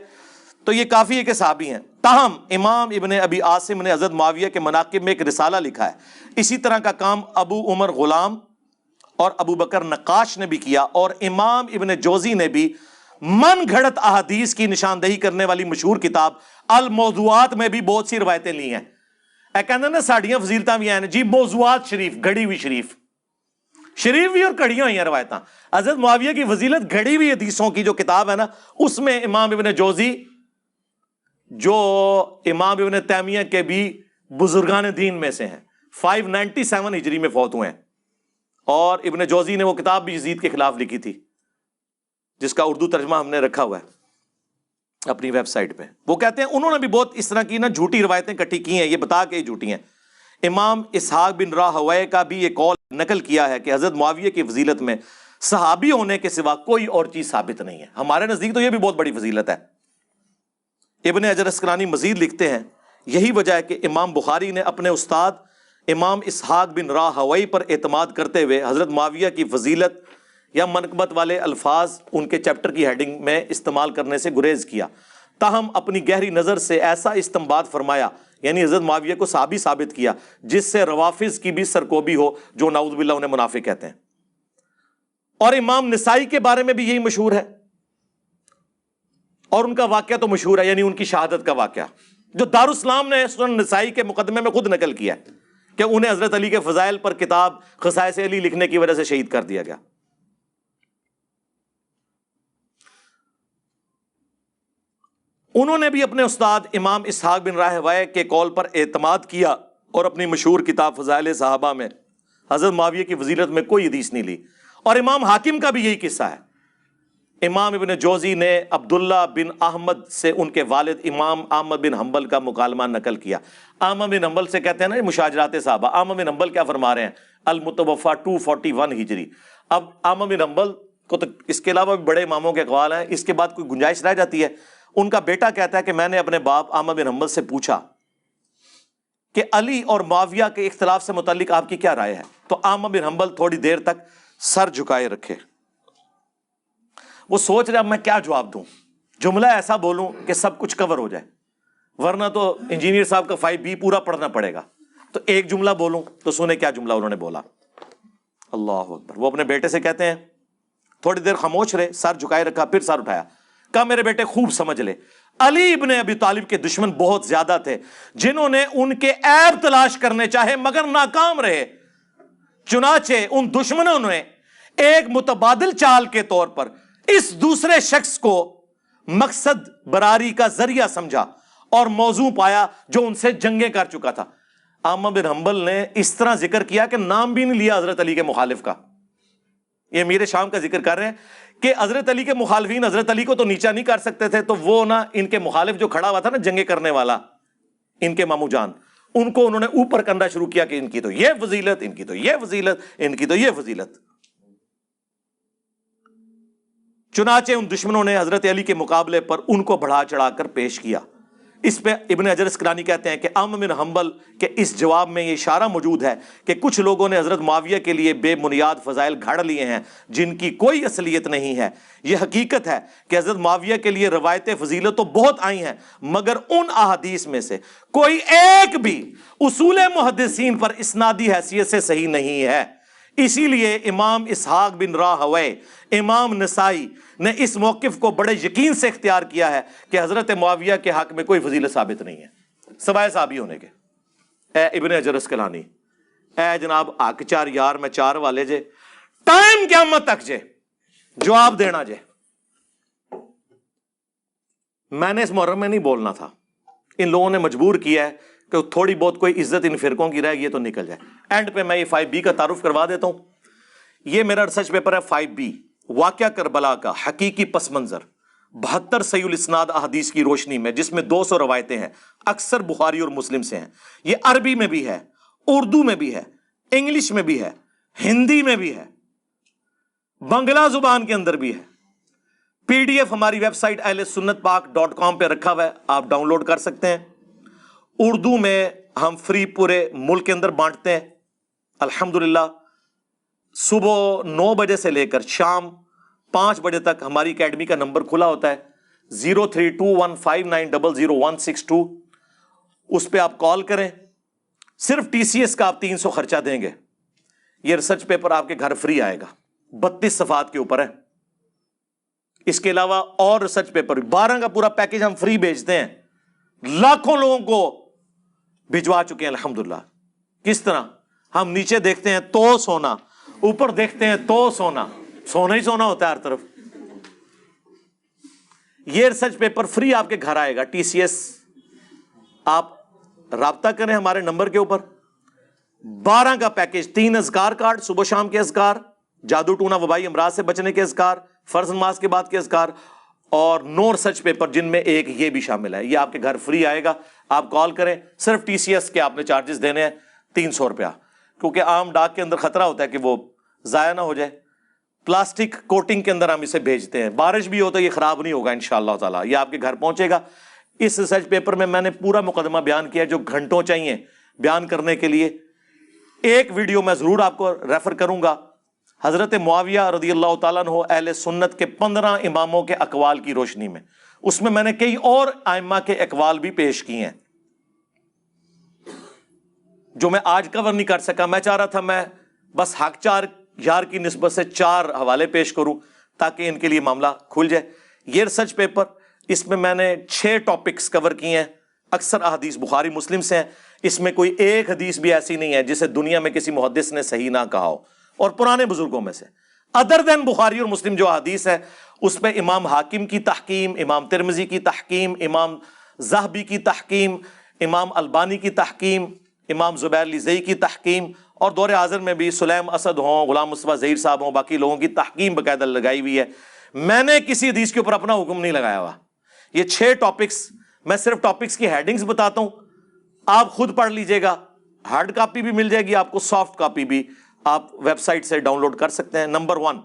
تو یہ کافی ہے کہ صحابی ہیں. تاہم امام ابن ابی عاصم نے حضرت معاویہ کے مناقب میں ایک رسالہ لکھا ہے. اسی طرح کا کام ابو عمر غلام اور ابو بکر نقاش نے بھی کیا، اور امام ابن جوزی نے بھی من گھڑت احادیث کی نشاندہی کرنے والی مشہور کتاب الموضوعات میں بھی بہت سی روایتیں لی ہیں۔ اے کہندے نا ساڑیاں فضیلتاں بھی ہیں جی، موضوعات شریف، گھڑی ہوئی شریف بھی اور کڑیاں ہوئی ہیں روایتاں۔ حضرت معاویہ کی فضیلت گھڑی ہوئی حدیثوں کی جو کتاب ہے نا، اس میں امام ابن جوزی جو امام ابن تیمیہ کے بھی بزرگان دین میں سے ہیں، 597 ہجری میں فوت ہوئے ہیں، اور ابن جوزی نے وہ کتاب بھی یزید کے خلاف لکھی تھی جس کا اردو ترجمہ ہم نے رکھا ہوا ہے اپنی ویب سائٹ پہ۔ وہ کہتے ہیں انہوں نے بھی بہت اس طرح کی نا جھوٹی روایتیں کٹھی کی ہیں، یہ بتا کے جھوٹی ہیں۔ امام اسحاق بن راہویہ کا بھی یہ قول نقل کیا ہے کہ حضرت معاویہ کی فضیلت میں صحابی ہونے کے سوا کوئی اور چیز ثابت نہیں ہے۔ ہمارے نزدیک تو یہ بھی بہت بڑی فضیلت ہے۔ ابن حجر اسقلانی مزید لکھتے ہیں یہی وجہ ہے کہ امام بخاری نے اپنے استاد امام اسحاق بن راہویہ پر اعتماد کرتے ہوئے حضرت معاویہ کی فضیلت یا منقبت والے الفاظ ان کے چیپٹر کی ہیڈنگ میں استعمال کرنے سے گریز کیا، تاہم اپنی گہری نظر سے ایسا استنباط فرمایا، یعنی حضرت معاویہ کو صحابی ثابت کیا جس سے روافظ کی بھی سرکوبی ہو جو نعوذ باللہ انہیں منافق کہتے ہیں۔ اور امام نسائی کے بارے میں بھی یہی مشہور ہے، اور ان کا واقعہ تو مشہور ہے، یعنی ان کی شہادت کا واقعہ جو دارالاسلام نے سنن نسائی کے مقدمے میں خود نقل کیا ہے کہ انہیں حضرت علی کے فضائل پر کتاب خصائص علی لکھنے کی وجہ سے شہید کر دیا گیا۔ انہوں نے بھی اپنے استاد امام اسحاق بن راہویہ کے قول پر اعتماد کیا اور اپنی مشہور کتاب فضائل صحابہ میں حضرت معاویہ کی فضیلت میں کوئی حدیث نہیں لی۔ اور امام حاکم کا بھی یہی قصہ ہے۔ امام ابن جوزی نے عبداللہ بن احمد سے ان کے والد امام احمد بن حنبل کا مکالمہ نقل کیا۔ احمد بن حنبل سے کہتے ہیں نا مشاجرات صحابہ، احمد بن حنبل کیا فرما رہے ہیں؟ المتوفا 241 ہجری۔ اب احمد بن حنبل کو تو اس کے علاوہ بھی بڑے اماموں کے اقوال ہیں، اس کے بعد کوئی گنجائش رہ جاتی ہے؟ ان کا بیٹا کہتا ہے کہ میں نے اپنے باپ احمد بن حنبل سے پوچھا کہ علی اور معاویہ کے اختلاف سے متعلق آپ کی کیا رائے ہے؟ تو احمد بن حنبل تھوڑی دیر تک سر جھکائے رکھے، وہ سوچ رہے اب میں کیا جواب دوں، جملہ ایسا بولوں کہ سب کچھ کور ہو جائے، ورنہ تو انجینئر صاحب کا 5B پورا پڑھنا پڑے گا۔ تو ایک جملہ بولوں تو سنیں کیا جملہ انہوں نے بولا۔ اللہ اکبر۔ وہ اپنے بیٹے سے کہتے ہیں، تھوڑی دیر خاموش رہے، سر جھکائے رکھا، پھر سر اٹھایا، کہا میرے بیٹے خوب سمجھ لے، علی ابن ابی طالب کے دشمن بہت زیادہ تھے جنہوں نے ان کے عیب تلاش کرنے چاہے مگر ناکام رہے، چنانچہ ان دشمنوں نے ایک متبادل چال کے طور پر اس دوسرے شخص کو مقصد براری کا ذریعہ سمجھا اور موضوع پایا جو ان سے جنگیں کر چکا تھا۔ احمد بن حنبل نے اس طرح ذکر کیا کہ نام بھی نہیں لیا حضرت علی کے مخالف کا۔ یہ امیر شام کا ذکر کر رہے ہیں کہ حضرت علی کے مخالفین حضرت علی کو تو نیچا نہیں کر سکتے تھے، تو وہ نا ان کے مخالف جو کھڑا ہوا تھا نا جنگیں کرنے والا، ان کے مامو جان، ان کو انہوں نے اوپر کرنا شروع کیا کہ ان کی تو یہ فضیلت، ان کی تو یہ فضیلت، ان کی تو یہ فضیلت۔ چنانچہ ان دشمنوں نے حضرت علی کے مقابلے پر ان کو بڑھا چڑھا کر پیش کیا۔ اس پہ ابن حجر اسقلانی کہتے ہیں کہ احمد بن حنبل کے اس جواب میں یہ اشارہ موجود ہے کہ کچھ لوگوں نے حضرت معاویہ کے لیے بے بنیاد فضائل گھڑ لیے ہیں جن کی کوئی اصلیت نہیں ہے۔ یہ حقیقت ہے کہ حضرت معاویہ کے لیے روایت فضیلت تو بہت آئی ہیں، مگر ان احادیث میں سے کوئی ایک بھی اصول محدثین پر اسنادی حیثیت سے صحیح نہیں ہے۔ اسی لیے امام اسحاق بن راہویہ، امام نسائی نے اس موقف کو بڑے یقین سے اختیار کیا ہے کہ حضرت معاویہ کے حق میں کوئی فضیلت ثابت نہیں ہے سوائے صحابی ہونے کے۔ اے ابن حجر اسقلانی، اے جناب حق چار یار میں چار والے جے، ٹائم قیامت تک جے جواب دینا جے۔ میں نے اس محرم میں نہیں بولنا تھا، ان لوگوں نے مجبور کیا ہے کہ تھوڑی بہت کوئی عزت ان فرقوں کی رہ گئی تو نکل جائے۔ اینڈ پہ میں یہ 5B کا تعارف کروا دیتا ہوں۔ یہ میرا ریسرچ پیپر ہے 5B، واقعہ کربلا کا حقیقی پس منظر، 72 صحیح الاسناد احادیث کی روشنی میں، جس میں 200 روایتیں ہیں، اکثر بخاری اور مسلم سے ہیں۔ یہ عربی میں بھی ہے، اردو میں بھی ہے، انگلش میں بھی ہے، ہندی میں بھی ہے، بنگلہ زبان کے اندر بھی ہے۔ PDF ہماری ویب سائٹ ahlsunnatpak.com پہ رکھا ہوا ہے، آپ ڈاؤن لوڈ کر سکتے ہیں۔ اردو میں ہم فری پورے ملک کے اندر بانٹتے ہیں الحمدللہ۔ صبح 9 بجے سے لے کر شام 5 بجے تک ہماری اکیڈمی کا نمبر کھلا ہوتا ہے 032159000162۔ اس پہ آپ کال کریں، صرف TCS کا آپ 300 خرچہ دیں گے۔ یہ ریسرچ پیپر آپ کے گھر فری آئے گا، 32 صفحات کے اوپر ہے. اس کے علاوہ اور ریسرچ پیپر 12 کا پورا پیکج ہم فری بھیجتے ہیں، لاکھوں لوگوں کو بھجوا چکے ہیں الحمدللہ. کس طرح؟ ہم نیچے دیکھتے ہیں تو سونا، اوپر دیکھتے ہیں تو سونا، سونا ہی سونا ہوتا ہے ہر طرف. یہ ریسرچ پیپر فری آپ کے گھر آئے گا. TCS آپ رابطہ کریں ہمارے نمبر کے اوپر. 12 کا پیکج، 3 اذکار کارڈ، صبح شام کے اذکار، جادو ٹونا وبائی امراض سے بچنے کے اذکار، فرض نماز کے بعد کے اذکار، اور 9 ریسرچ پیپر جن میں ایک یہ بھی شامل ہے. یہ آپ کے گھر فری آئے گا. آپ کال کریں، صرف TCS کے آپ نے چارجز دینے ہیں 300 روپیہ، کیونکہ عام ڈاک کے اندر خطرہ ہوتا ہے کہ وہ ضائع نہ ہو جائے. پلاسٹک کوٹنگ کے اندر ہم اسے بھیجتے ہیں، بارش بھی ہو تو یہ خراب نہیں ہوگا انشاءاللہ تعالی. یہ آپ کے گھر پہنچے گا. اس ریسرچ پیپر میں نے پورا مقدمہ بیان کیا جو گھنٹوں چاہیے بیان کرنے کے لیے. ایک ویڈیو میں ضرور آپ کو ریفر کروں گا، حضرت معاویہ رضی اللہ تعالیٰ عنہ اہل سنت کے 15 اماموں کے اقوال کی روشنی میں. اس میں نے کئی اور ائمہ کے اقوال بھی پیش کیے ہیں جو میں آج کور نہیں کر سکا. میں چاہ رہا تھا میں بس حق چار یار کی نسبت سے 4 حوالے پیش کروں تاکہ ان کے لیے معاملہ کھل جائے. یہ ریسرچ پیپر، اس میں نے 6 ٹاپکس کور کیے ہیں. اکثر احادیث بخاری مسلم سے ہیں. اس میں کوئی ایک حدیث بھی ایسی نہیں ہے جسے دنیا میں کسی محدث نے صحیح نہ کہا ہو، اور پرانے بزرگوں میں سے ادر دین بخاری اور مسلم جو حدیث ہے اس پہ امام حاکم کی تحکیم، امام ترمذی کی تحکیم، امام ذہبی کی تحکیم، امام البانی کی تحکیم، امام زبیر لزئی کی تحکیم، اور دور حاضر میں بھی سلیم اسد ہوں، غلام مصطفیٰ ظہیر صاحب ہوں، باقی لوگوں کی تحکیم باقاعدہ لگائی ہوئی ہے. میں نے کسی حدیث کے اوپر اپنا حکم نہیں لگایا ہوا. یہ 6 ٹاپکس، میں صرف ٹاپکس کی ہیڈنگز بتاتا ہوں، آپ خود پڑھ لیجئے گا. ہارڈ کاپی بھی مل جائے گی آپ کو، سافٹ کاپی بھی آپ ویب سائٹ سے ڈاؤن لوڈ کر سکتے ہیں. نمبر 1،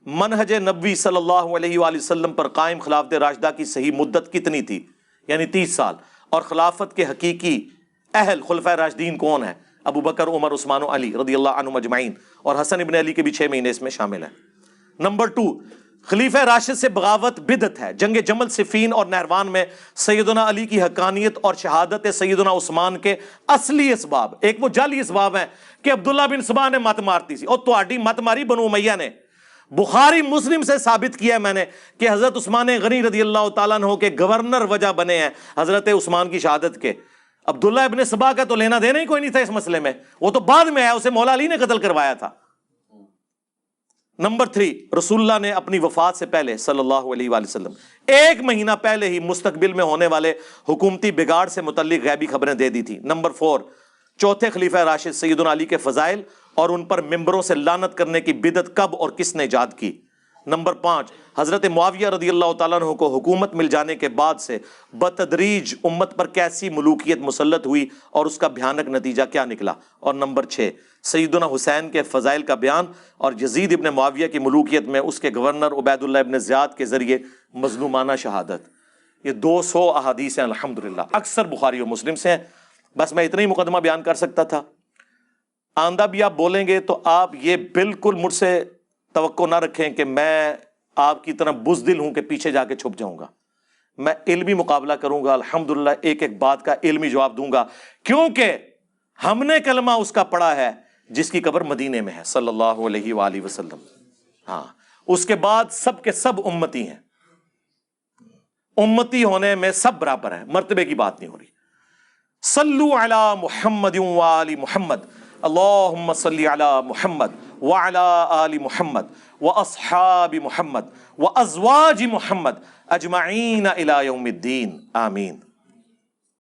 منہج نبوی صلی اللہ علیہ وآلہ وسلم پر قائم خلافت راشدہ کی صحیح مدت کتنی تھی؟ یعنی 30 سال. اور خلافت کے حقیقی اہل خلفائے راشدین کون ہیں؟ ابو بکر، عمر، عثمان و علی رضی اللہ عنہم اجمعین، اور حسن ابن علی کے بھی 6 مہینے اس میں شامل ہیں. نمبر 2، خلیفہ راشد سے بغاوت بدعت ہے. جنگ جمل، صفین اور نہروان میں سیدنا علی کی حقانیت اور شہادت سیدنا عثمان کے اصلی اسباب، ایک وہ جعلی اسباب ہیں کہ عبداللہ بن سبا نے مت مارتی سی، اور تہاڈی مت ماری بنو امیہ نے. بخاری مسلم سے ثابت کیا ہے میں نے کہ حضرت عثمان غنی رضی اللہ تعالیٰ عنہ کے گورنر وجہ بنے ہیں حضرت عثمان کی شہادت کے. عبداللہ ابن سبا کا تو لینا دینا ہی کوئی نہیں تھا اس مسئلے میں، وہ تو بعد میں آیا، اسے مولا علی نے قتل کروایا تھا. نمبر 3، رسول اللہ نے اپنی وفات سے پہلے صلی اللہ علیہ وآلہ وسلم 1 مہینہ پہلے ہی مستقبل میں ہونے والے حکومتی بگاڑ سے متعلق غیبی خبریں دے دی تھی. نمبر 4، چوتھے خلیفہ راشد سیدنا علی کے فضائل اور ان پر ممبروں سے لعنت کرنے کی بدعت کب اور کس نے ایجاد کی. نمبر 5، حضرت معاویہ رضی اللہ تعالیٰ عنہ کو حکومت مل جانے کے بعد سے بتدریج امت پر کیسی ملوکیت مسلط ہوئی اور اس کا بھیانک نتیجہ کیا نکلا. اور نمبر 6، سیدنا حسین کے فضائل کا بیان اور یزید ابن معاویہ کی ملوکیت میں اس کے گورنر عبید اللہ ابن زیاد کے ذریعے مظلومانہ شہادت. یہ 200 احادیث ہیں الحمدللہ، اکثر بخاری و مسلم سے ہیں. بس میں اتنا ہی مقدمہ بیان کر سکتا تھا. آندہ بھی آپ بولیں گے تو آپ یہ بالکل مجھ سے توقع نہ رکھیں کہ میں آپ کی طرح بزدل ہوں کہ پیچھے جا کے چھپ جاؤں گا. میں علمی مقابلہ کروں گا الحمدللہ، ایک ایک بات کا علمی جواب دوں گا، کیونکہ ہم نے کلمہ اس کا پڑھا ہے جس کی قبر مدینے میں ہے صلی اللہ علیہ وآلہ وسلم. ہاں، اس کے بعد سب کے سب امتی ہیں. امتی ہونے میں سب برابر ہیں، مرتبے کی بات نہیں ہو رہی. صلو علی محمد وآل محمد، اللہم صلی علی محمد وعلی آل محمد واصحاب محمد وازواج محمد اجمعین الی یوم الدین، آمین.